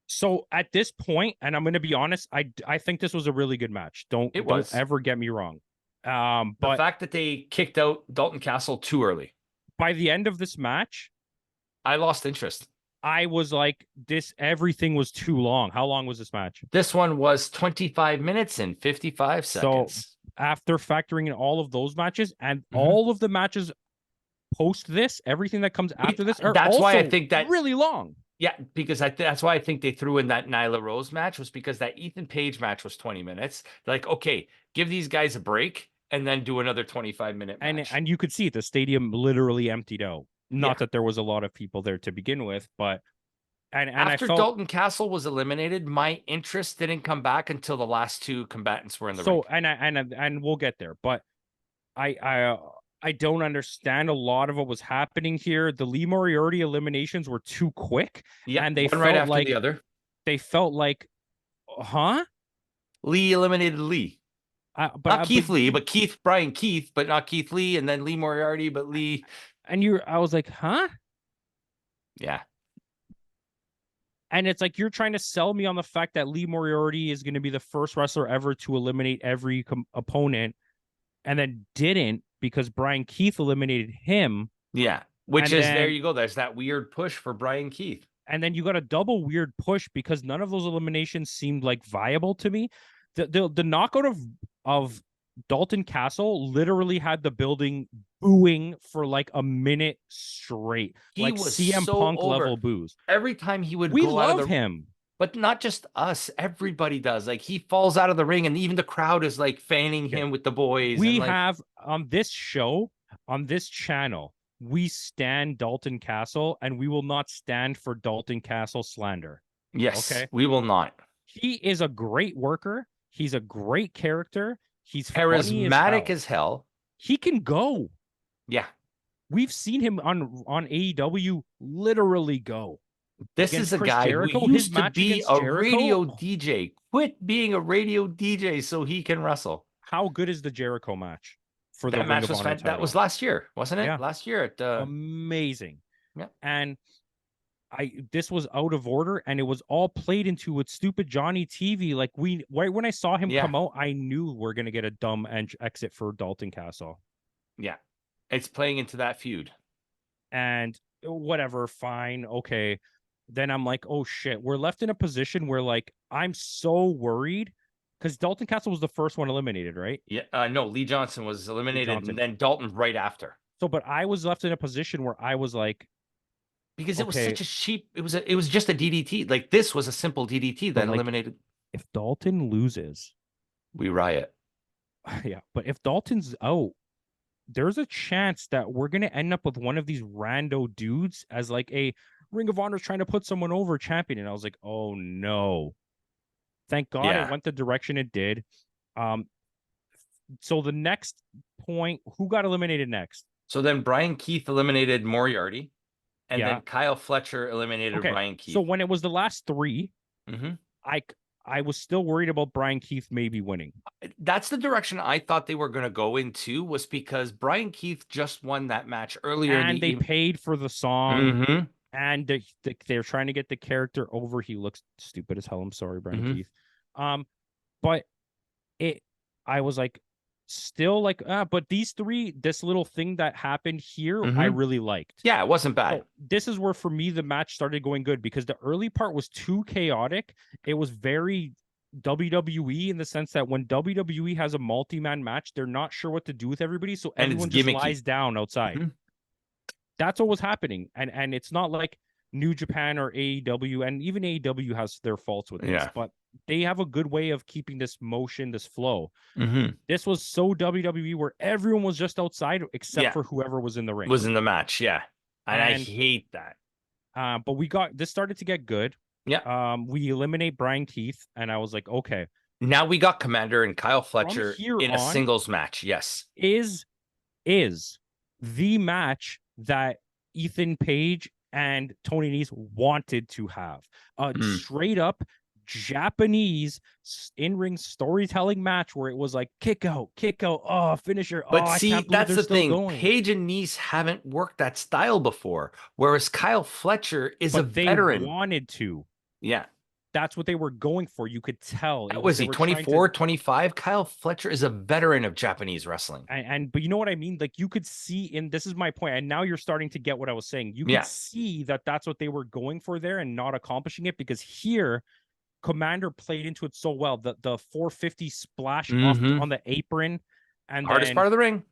So at this point, and I'm going to be honest, I think this was a really good match. Don't ever get me wrong. But the fact that they kicked out Dalton Castle too early. By the end of this match, I lost interest. I was like, everything was too long. How long was this match? This one was 25 minutes and 55 seconds. So after factoring in all of those matches and all of the matches post this, everything that comes after this, that's why I think that really long. Yeah, because that's why I think they threw in that Nyla Rose match, was because that Ethan Page match was 20 minutes. They're like, okay, give these guys a break and then do another 25-minute match. And you could see the stadium literally emptied out. Not that there was a lot of people there to begin with, but and after I felt, Dalton Castle was eliminated, my interest didn't come back until the last two combatants were in the ring. And we'll get there, but I don't understand a lot of what was happening here. The Lee Moriarty eliminations were too quick. Yeah, and they felt right after like the other. They felt like, Lee eliminated Lee. Not Keith Lee, but Brian Keith, but not Keith Lee, and then Lee Moriarty, but Lee. And I was like, Yeah. And it's like you're trying to sell me on the fact that Lee Moriarty is going to be the first wrestler ever to eliminate every opponent, and then didn't because Brian Keith eliminated him. Yeah, there you go. There's that weird push for Brian Keith. And then you got a double weird push because none of those eliminations seemed like viable to me. The knockout of Dalton Castle literally had the building booing for like a minute straight, He like was CM so Punk over. level boos. Every time he would We go out of love the, him. but not just us, everybody does. Like he falls out of the ring, and even the crowd is like fanning Okay. him with the boys. And We like, have on this show, on this channel, we stand Dalton Castle, and we will not stand for Dalton Castle slander. yes, Okay. we will not. He is a great worker. He's a great character. He's funny as Charismatic hell. as hell. He can go. Yeah. We've seen him on AEW literally go. This Against is a Chris guy who Jericho, his used to match be against a Jericho. radio DJ. Quit being a radio DJ so he can wrestle. How good is the Jericho match for the That Ring match of was Honor fan- that title? was last year, wasn't it? Yeah, Last year at amazing. yeah. And this was out of order, and it was all played into with stupid Johnny TV. Like when I saw him Yeah. come out, I knew we're gonna get a dumb exit for Dalton Castle. Yeah. It's playing into that feud. And whatever, fine, okay. Then I'm like, oh shit, we're left in a position where like I'm so worried because Dalton Castle was the first one eliminated, right? Yeah. No, Lee Johnson was eliminated, and then Dalton right after. So, but I was left in a position where I was like, because it was such a cheap. It was just a DDT. Like this was a simple DDT that eliminated. If Dalton loses, we riot. Yeah, but if Dalton's out, there's a chance that we're gonna end up with one of these rando dudes as like a Ring of Honor's trying to put someone over champion, and I was like, oh no. Thank God it went the direction it did. So the next point, who got eliminated next? So then Brian Keith eliminated Moriarty, and then Kyle Fletcher eliminated Brian Keith. So when it was the last three, I was still worried about Brian Keith maybe winning. That's the direction I thought they were going to go into, was because Brian Keith just won that match earlier. And they paid for the song. And they're trying to get the character over. He looks stupid as hell. I'm sorry, Brian Keith. But I was like, still like, but these three, this little thing that happened here, I really liked. Yeah, it wasn't bad. So this is where, for me, the match started going good because the early part was too chaotic. It was very WWE in the sense that when WWE has a multi-man match, they're not sure what to do with everybody. So everyone just lies down outside. That's what was happening. And it's not like New Japan or AEW, and even AEW has their faults with this, but they have a good way of keeping this motion, this flow. This was so WWE where everyone was just outside except for whoever was in the ring. Was in the match, and I hate that. But this started to get good. Yeah. We eliminate Brian Keith, and I was like, okay. Now we got Commander and Kyle Fletcher in a singles match. Yes. Is the match that Ethan Page and Tony Nese wanted to have. Straight up Japanese in-ring storytelling match where it was like kick out, finisher. But see, that's the thing. Page and Nese haven't worked that style before, whereas Kyle Fletcher is a veteran. They wanted to. Yeah. That's what they were going for. You could tell. Was he 24, 25? Kyle Fletcher is a veteran of Japanese wrestling. But you know what I mean? Like you could see this is my point. And now you're starting to get what I was saying. You could see that that's what they were going for there and not accomplishing it, because here Commander played into it so well. The 450 splash off on the apron, and hardest part of the ring.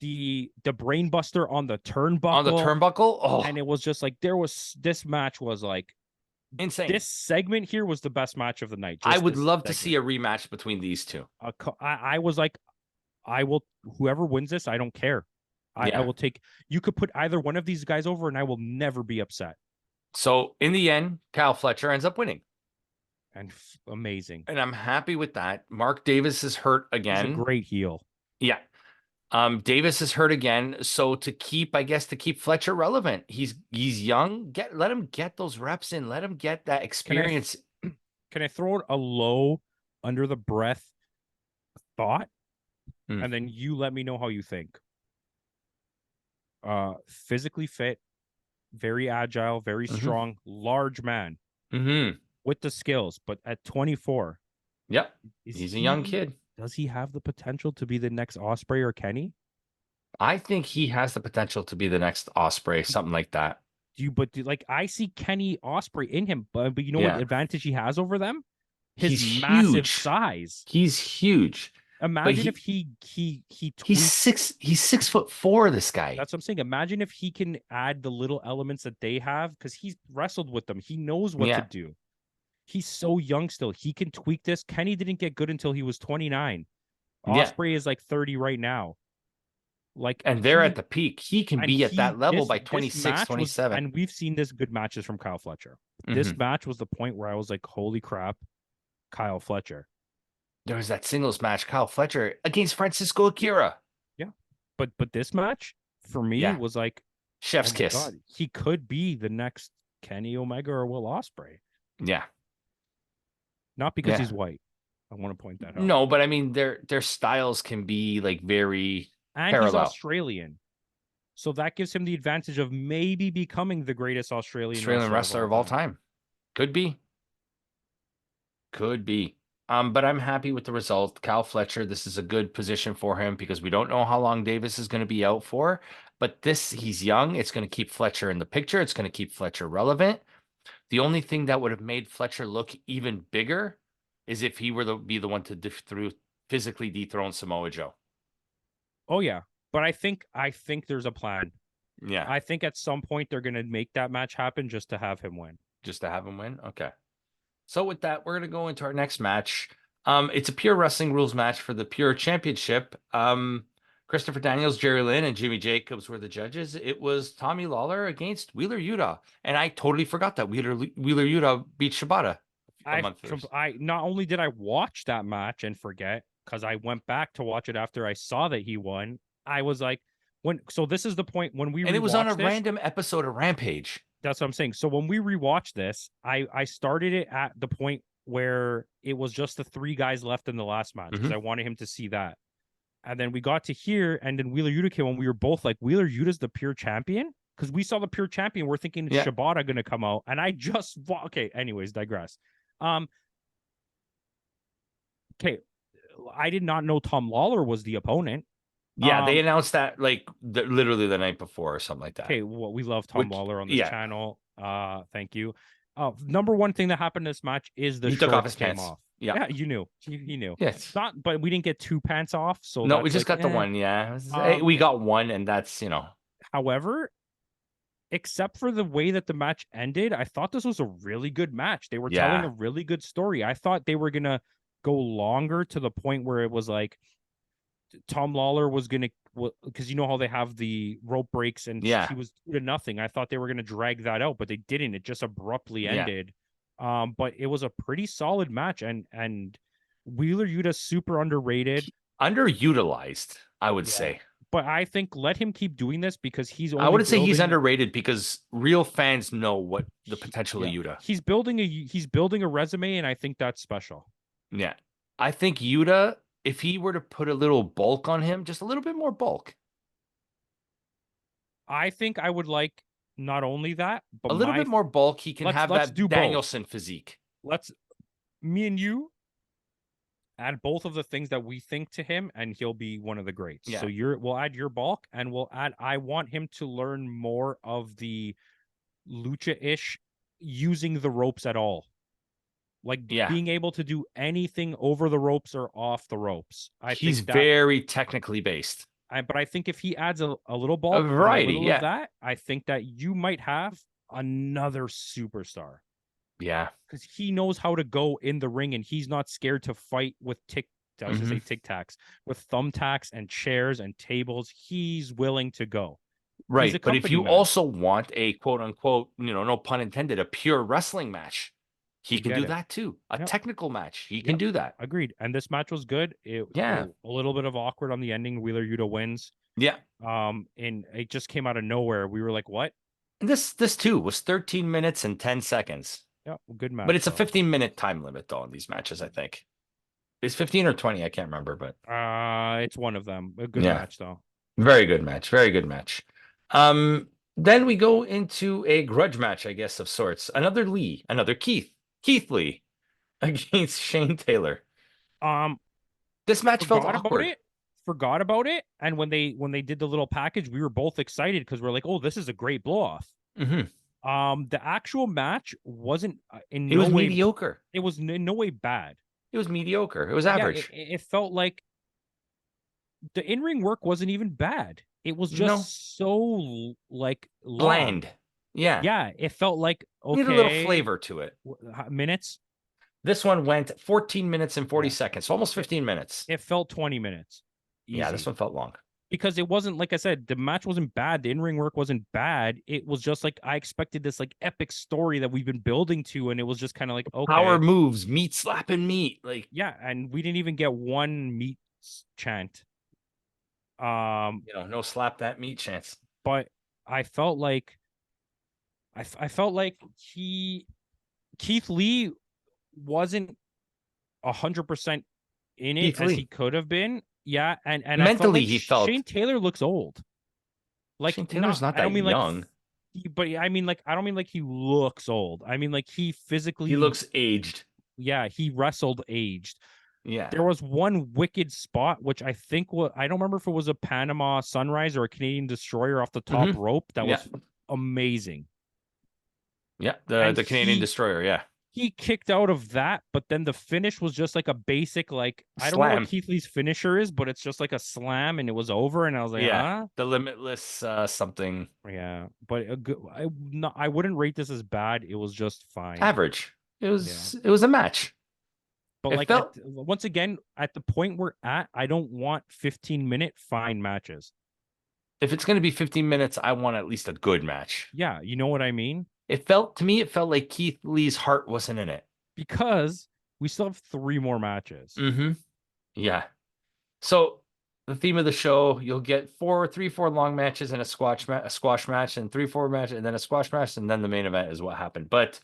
The brain buster on the turnbuckle. On the turnbuckle. Oh. And it was just like this match was like insane. This segment here was the best match of the night. I would love to see a rematch between these two. I was like, whoever wins this, I don't care. I will take. You could put either one of these guys over, and I will never be upset. So in the end, Kyle Fletcher ends up winning. And amazing. And I'm happy with that. Mark Davis is hurt again. He's a great heel. Yeah. Davis is hurt again. So to keep Fletcher relevant, he's young. Let him get those reps in. Let him get that experience. Can I throw a low under the breath thought? And then you let me know how you think. Physically fit, very agile, very strong, large man. With the skills, but at 24. Yep. He's a young kid. Does he have the potential to be the next Osprey or Kenny? I think he has the potential to be the next Osprey, something like that. I see Kenny Osprey in him, but you know what advantage he has over them? His He's massive huge. size. He's huge. Imagine if he tweaks. He's 6'4", this guy. That's what I'm saying. Imagine if he can add the little elements that they have, because he's wrestled with them. He knows what to do. He's so young still. He can tweak this. Kenny didn't get good until he was 29. Osprey is like 30 right now. Like, and they're at the peak. He can be at that level by 26, 27. And we've seen this good matches from Kyle Fletcher. This match was the point where I was like, holy crap, Kyle Fletcher. There was that singles match, Kyle Fletcher against Francisco Akira. Yeah. But this match for me was like chef's kiss. God, he could be the next Kenny Omega or Will Ospreay. Yeah. Not because he's white. I want to point that out. No, but I mean their styles can be like very parallel. He's Australian. So that gives him the advantage of maybe becoming the greatest Australian wrestler of all time. Could be. But I'm happy with the result. Kyle Fletcher, this is a good position for him because we don't know how long Davis is going to be out for. But he's young. It's going to keep Fletcher in the picture. It's going to keep Fletcher relevant. The only thing that would have made Fletcher look even bigger is if he were to be the one to physically dethrone Samoa Joe. Oh, yeah. But I think there's a plan. Yeah. I think at some point they're going to make that match happen just to have him win. Okay. So with that, we're going to go into our next match. It's a Pure Wrestling Rules match for the Pure Championship. Christopher Daniels, Jerry Lynn, and Jimmy Jacobs were the judges. It was Tommy Lawler against Wheeler Yuta. And I totally forgot that Wheeler Yuta beat Shibata a month first. Not only did I watch that match and forget, because I went back to watch it after I saw that he won, I was like, so this is the point when we and it was on a random episode of Rampage. That's what I'm saying. So when we rewatched this, I started it at the point where it was just the 3 guys left in the last match because I wanted him to see that. And then we got to here, and then Wheeler Yuta came, and we were both like, Wheeler Yuta's the Pure Champion? Because we saw the Pure Champion. We're thinking it's Shibata going to come out. And I just... Okay, anyways, digress. Okay, I did not know Tom Lawler was the opponent. Yeah, they announced that like literally the night before or something like that. Okay, well, we love Tom Lawler on this channel. Thank you. Number one thing that happened in this match is the took off his came pants. off. Yeah, you knew. He knew. Yes. But we didn't get 2 pants off. So no, we just got the one. Yeah, we got one, and that's However, except for the way that the match ended, I thought this was a really good match. They were telling a really good story. I thought they were gonna go longer to the point where it was like Tom Lawler was gonna, because you know how they have the rope breaks and he was 2-0. I thought they were gonna drag that out, but they didn't. It just abruptly ended. But it was a pretty solid match, and Wheeler Yuta's super underrated, underutilized, I would say. But I think let him keep doing this because he's. I wouldn't say he's underrated because real fans know what the potential of Yuta. He's building a resume, and I think that's special. Yeah, I think Yuta, if he were to put a little bulk on him, just a little bit more bulk, I think I would like not only that, but a little bit more bulk. He can have that Danielson physique. Me and you add both of the things that we think to him, and he'll be one of the greats. So we'll add your bulk, and I want him to learn more of the lucha-ish, using the ropes at all. Like being able to do anything over the ropes or off the ropes. He's very technically based. But I think if he adds a little bulk, a variety, of that, I think that you might have another superstar. Yeah, because he knows how to go in the ring, and he's not scared to fight with tic tacs, with thumbtacks and chairs and tables. He's willing to go. Right, but if you also want a quote unquote, no pun intended, a pure wrestling match, he can do that too. A technical match, he can do that. Agreed. And this match was good. A little bit of awkward on the ending. Wheeler Yuta wins. Yeah. And it just came out of nowhere. We were like, what? And this too was 13 minutes and 10 seconds. Yeah, good match. But it's a 15-minute time limit though in these matches, I think. It's 15 or 20, I can't remember, but it's one of them. A good match though. Very good match. Very good match. Then we go into a grudge match, I guess, of sorts. Another Keith Lee against Shane Taylor. This match felt awkward. Forgot about it. And when they did the little package, we were both excited because we're like, oh, this is a great blow off. The actual match wasn't in no way mediocre. It was in no way bad. It was mediocre. It was average. It felt like the in-ring work wasn't even bad. It was No, just so like long. bland. Yeah, Yeah, it felt like need a little okay, flavor to it. minutes. This one went 14 minutes and 40 Yeah, seconds, so almost 15 minutes. it felt 20 minutes, Yeah, this easy. one felt long. Because it wasn't like I said, the match wasn't bad. The in-ring work wasn't bad. It was just like I expected this like epic story that we've been building to, and it was just kind of like Power okay, moves, meat slapping meat. Like, yeah, and we didn't even get one meat chant. no slap that meat chance. But I felt like I felt like Keith Lee wasn't 100% in it Keith as he Lee. could have been. Yeah, and I felt Mentally, like he felt Shane Taylor looks old. Like Shane Taylor's not I don't that mean like young. but I mean like I don't mean like he looks old. I mean like he physically He looks aged. yeah, he wrestled aged. Yeah. There was one wicked spot which I think was I don't remember if it was a Panama Sunrise or a Canadian Destroyer off the top rope that Yeah. was amazing. Yeah, And the Canadian Destroyer, yeah. he kicked out of that, but then the finish was just like a basic, like I don't know what Slam. Keith Lee's finisher is, but it's just like a slam, and it was over. And I was like, Yeah, huh? the Limitless something. Yeah, but I wouldn't rate this as bad. It was just fine. Average. It was a match. But It like felt once again, at the point we're at, I don't want 15-minute fine matches. if it's going to be 15 minutes, I want at least a good match. Yeah, you know what I mean? It felt like Keith Lee's heart wasn't in it. Because we still have 3 more matches. Mm-hmm. Yeah. So the theme of the show, you'll get 4 long matches and a squash match, and 3 4 matches, and then a squash match, and then the main event is what happened. But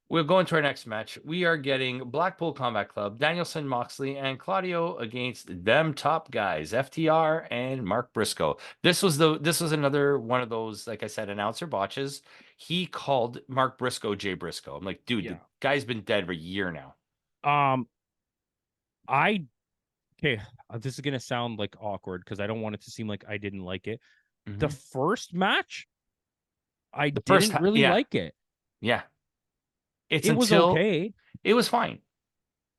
we'll go into our next match. We are getting Blackpool Combat Club, Danielson, Moxley, and Claudio against them top guys, FTR and Mark Briscoe. This was another one of those, like I said, announcer botches. He called Mark Briscoe Jay Briscoe. I'm like, dude, the guy's been dead for a year now. This is gonna sound like awkward because I don't want it to seem like I didn't like it. Mm-hmm. The first match, I didn't really like it. Yeah. It was okay. It was fine.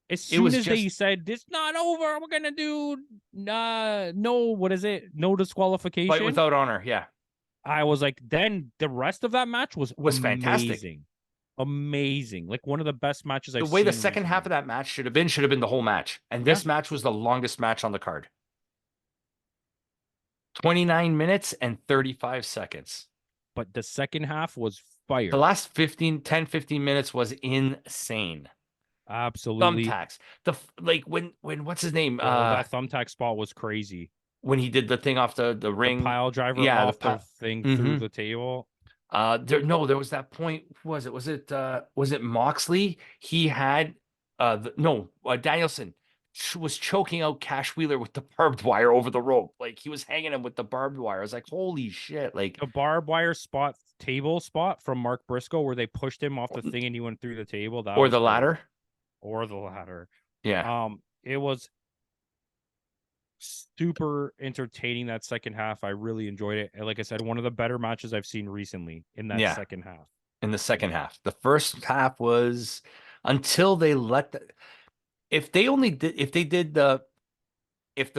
As soon as they said it's not over, we're gonna do no, what is it? No disqualification. Fight without honor, yeah. I was like, then the rest of that match was amazing. Fantastic. Amazing. Like one of the best matches I've seen. The way the second half of that match should have been the whole match. And this match was the longest match on the card. 29 minutes and 35 seconds. But the second half was fire. The last 10, 15 minutes was insane. Absolutely. Thumbtacks. When what's his name? That thumbtack spot was crazy. When he did the thing off the ring. The pile driver off the thing through the table. There was that point. Was it Moxley? He had Danielson was choking out Cash Wheeler with the barbed wire over the rope. Like he was hanging him with the barbed wire. I was like, holy shit. Like the barbed wire table spot from Mark Briscoe where they pushed him off the thing and he went through the table. Or the ladder. Yeah. It was super entertaining that second half. I really enjoyed it. And like I said, one of the better matches I've seen recently in that second half. In the second half. The first half was until they if the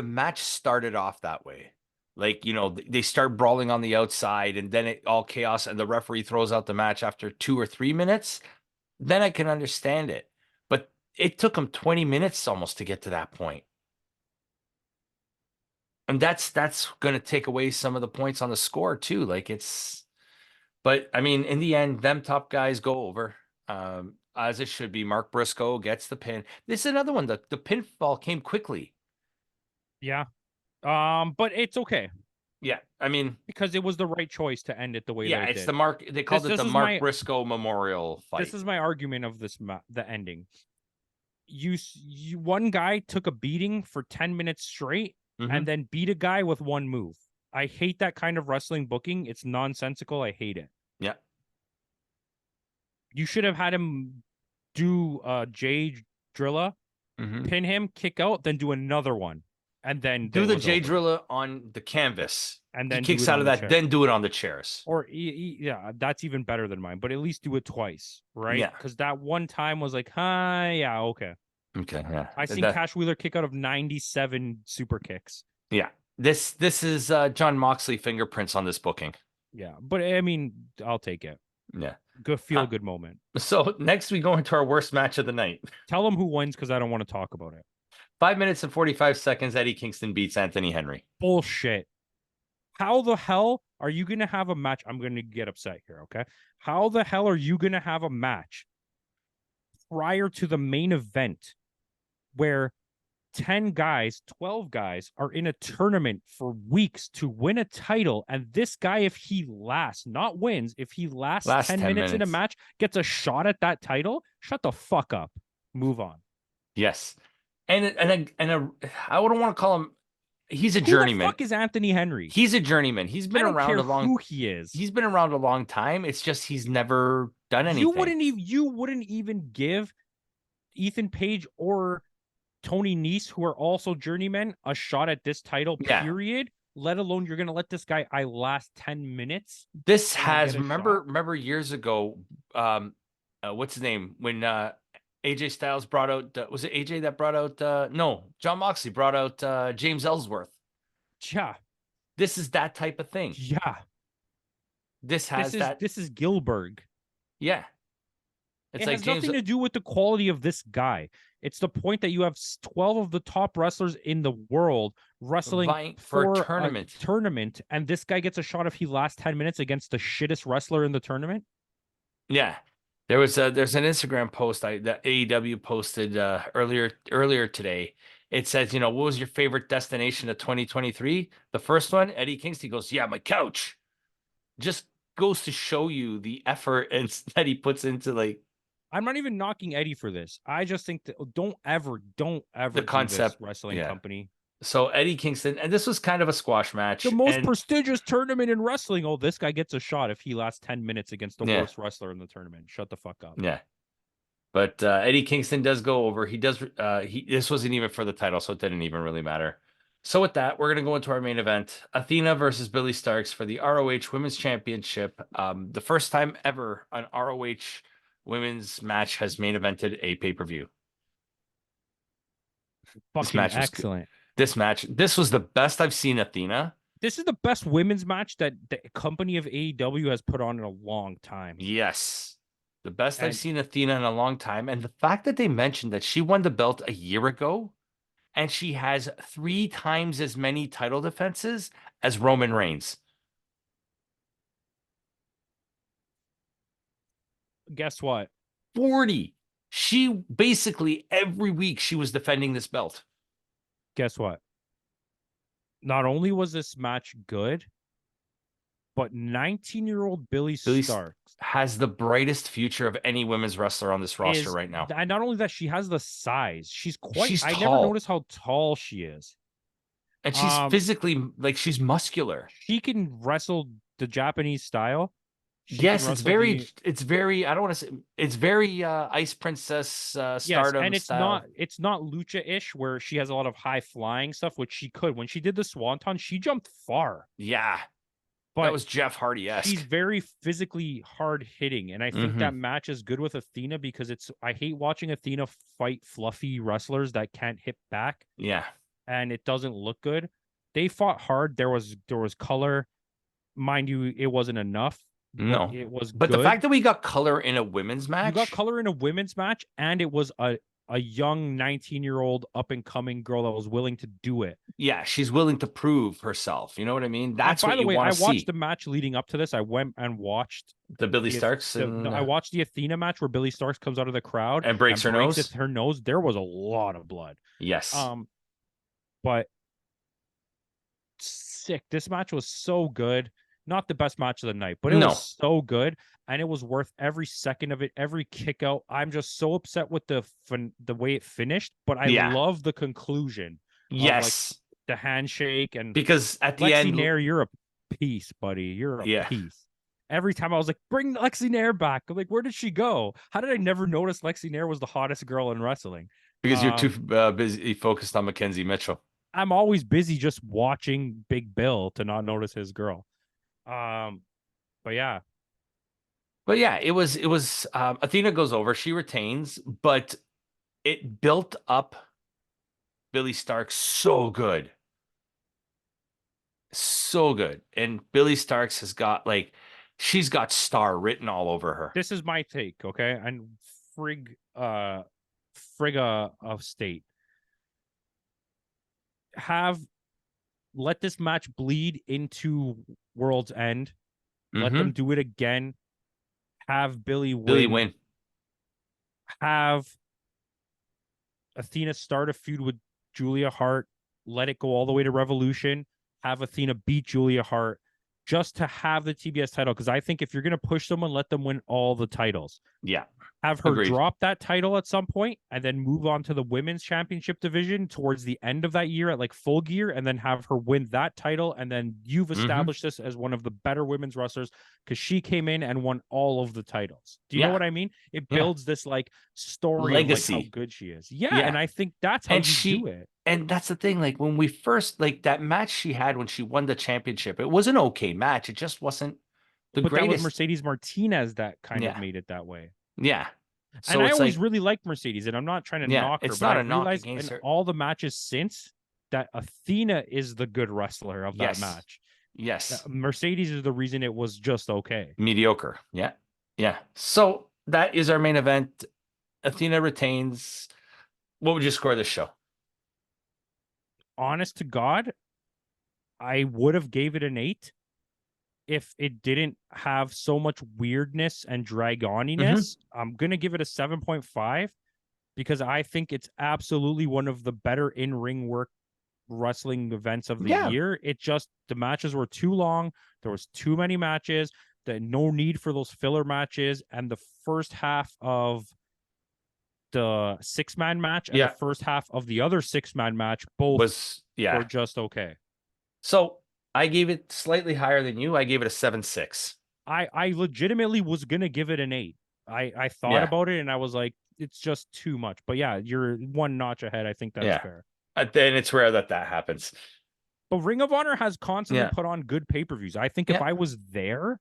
match started off that way, like, they start brawling on the outside and then it all chaos and the referee throws out the match after 2 or 3 minutes, then I can understand it. But it took them 20 minutes almost to get to that point. And that's going to take away some of the points on the score too. But I mean, in the end, them top guys go over. As it should be. Mark Briscoe gets the pin. This is another one. The pinfall came quickly. Yeah. But it's okay. Yeah. I mean, because it was the right choice to end it the way that it did. They called it the Mark Briscoe Memorial fight. This is my argument of the ending. One guy took a beating for 10 minutes straight and then beat a guy with one move. I hate that kind of wrestling booking. It's nonsensical. I hate it. Yeah. You should have had him do Jay Drilla, pin him, kick out, then do another one. And then do the Jay Drilla on the canvas. And then he kicks out of that, then do it on the chairs. Or, yeah, that's even better than mine. But at least do it twice, right? Yeah. Because that one time was like, yeah, okay. Okay, yeah. I seen Cash Wheeler kick out of 97 super kicks. Yeah. This is John Moxley fingerprints on this booking. Yeah, but I mean, I'll take it. Yeah. Good feel good moment. So next we go into our worst match of the night. Tell them who wins because I don't want to talk about it. 5 minutes and 45 seconds. Eddie Kingston beats Anthony Henry. Bullshit. How the hell are you going to have a match? I'm going to get upset here, okay? How the hell are you going to have a match prior to the main event where 10 guys, 12 guys are in a tournament for weeks to win a title? And this guy, if he lasts, not wins, if he lasts Last 10 10 minutes in a minutes. match, gets a shot at that title, shut the fuck up. Move on. Yes. And I wouldn't want to call him. He's a Who journeyman. the fuck is Anthony Henry? He's a journeyman. He's been I don't around care a long. who he is. He's been around a long time. It's just he's never done anything. You wouldn't even give Ethan Page or Tony Nese, who are also journeymen, a shot at this title. Period. Let alone you're gonna let this guy last 10 minutes. This has remember years ago. What's his name when AJ Styles brought out? Was it AJ that brought out? No, John Moxley brought out James Ellsworth. Yeah. This is that type of thing. Yeah. This is Gilbert. Yeah. It has nothing to do with the quality of this guy. It's the point that you have 12 of the top wrestlers in the world wrestling for a tournament, and this guy gets a shot if he lasts 10 minutes against the shittest wrestler in the tournament. Yeah. There's an Instagram post that AEW posted earlier today. It says, what was your favorite destination of 2023? The first one, Eddie Kingston goes, yeah, my couch. Just goes to show you the effort that he puts into I'm not even knocking Eddie for this. I just think that don't ever the concept wrestling company. So Eddie Kingston, and this was kind of a squash match. The most prestigious tournament in wrestling. Oh, this guy gets a shot if he lasts 10 minutes against the worst wrestler in the tournament. Shut the fuck up. Yeah. But Eddie Kingston does go over. He does. This wasn't even for the title, so it didn't even really matter. So with that, we're going to go into our main event. Athena versus Billy Starks for the ROH Women's Championship. The first time ever an ROH women's match has main evented a pay-per-view. Fucking excellent. This was the best I've seen Athena. This is the best women's match that the company of AEW has put on in a long time. Yes. The best I've seen Athena in a long time. And the fact that they mentioned that she won the belt a year ago and she has 3 times as many title defenses as Roman Reigns. Guess what? 40. She basically every week she was defending this belt. Guess what? Not only was this match good, but 19-year-old Billy Starks has the brightest future of any women's wrestler on this roster right now. And not only that, she has the size. She's tall. I never noticed how tall she is. And she's physically, she's muscular. She can wrestle the Japanese style. Yes, it's very, I don't want to say, it's very Ice Princess Stardom and style. It's not lucha-ish where she has a lot of high flying stuff, which she could. When she did the Swanton, she jumped far. Yeah. But that was Jeff Hardy-esque. She's very physically hard hitting, and I think that match is good with Athena because I hate watching Athena fight fluffy wrestlers that can't hit back. Yeah. And it doesn't look good. They fought hard. There was color. Mind you, it wasn't enough. No, it was but good. The fact that we got color in a women's match, you got color in a women's match, and it was a young 19-year-old up and coming girl that was willing to do it. Yeah, she's willing to prove herself. You know what I mean? That's what you want to see. I watched the match leading up to this. I went and watched the Billy Starks. I watched the Athena match where Billy Starks comes out of the crowd and breaks her nose. Her nose. There was a lot of blood. Yes. But sick. This match was so good. Not the best match of the night, but it was so good, and it was worth every second of it, every kick out. I'm just so upset with the way it finished, but I love the conclusion. Yes, the handshake, and because at the Lexi end, Nair, you're a piece, buddy. You're a piece. Every time I was like, bring Lexi Nair back. I'm like, where did she go? How did I never notice Lexi Nair was the hottest girl in wrestling? Because you're too busy focused on Mackenzie Mitchell. I'm always busy just watching Big Bill to not notice his girl. But yeah, it was Athena goes over, she retains, but it built up Billy Starks so good. So good. And Billy Starks has got like she's got star written all over her. This is my take, okay? And Frigga of State. Let this match bleed into World's End. Let them do it again. Have Billy Billy win. win. Have Athena start a feud with Julia Hart. Let it go all the way to Revolution. Have Athena beat Julia Hart just to have the TBS title. Because I think if you're going to push someone, let them win all the titles. Yeah. Have her Agreed. drop that title at some point and then move on to the women's championship division towards the end of that year at like Full Gear, and then have her win that title. And then you've established this as one of the better women's wrestlers because she came in and won all of the titles. Do you know what I mean? It builds this like story legacy of like how good she is. Yeah. And I think that's how you do it. And that's the thing. Like when we first, like that match she had when she won the championship, it was an okay match. It just wasn't the But that was greatest. Mercedes Martinez that kind of made it that way. Yeah. So and I it's always like, really liked Mercedes, and I'm not trying to knock her, it's but not I a knock realized against in her. all the matches since that Athena is the good wrestler of that match. Yes. Mercedes is the reason it was just okay. Mediocre. Yeah. Yeah. So that is our main event. Athena retains. What would you score this show? Honest to God, I would have gave it an 8 if it didn't have so much weirdness and drag-oniness. I'm going to give it a 7.5 because I think it's absolutely one of the better in-ring work wrestling events of the year. It just, the matches were too long. There was too many matches. No need for those filler matches. And the first half of the 6-man match and the first half of the other 6-man match both were just okay. So I gave it slightly higher than you. I gave it a 7.6. I legitimately was gonna give it an 8. I thought about it and I was like, it's just too much. But yeah, you're one notch ahead. I think that's fair. Then it's rare that happens. But Ring of Honor has constantly put on good pay-per-views. I think if I was there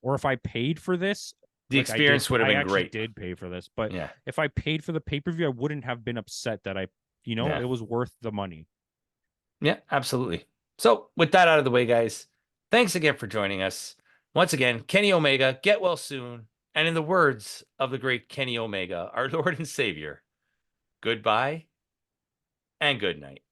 or if I paid for this, the experience would have been great. I did pay for this, but if I paid for the pay-per-view, I wouldn't have been upset that it was worth the money. Yeah, absolutely. So with that out of the way, guys, thanks again for joining us. Once again, Kenny Omega, get well soon. And in the words of the great Kenny Omega, our Lord and Savior, goodbye and good night.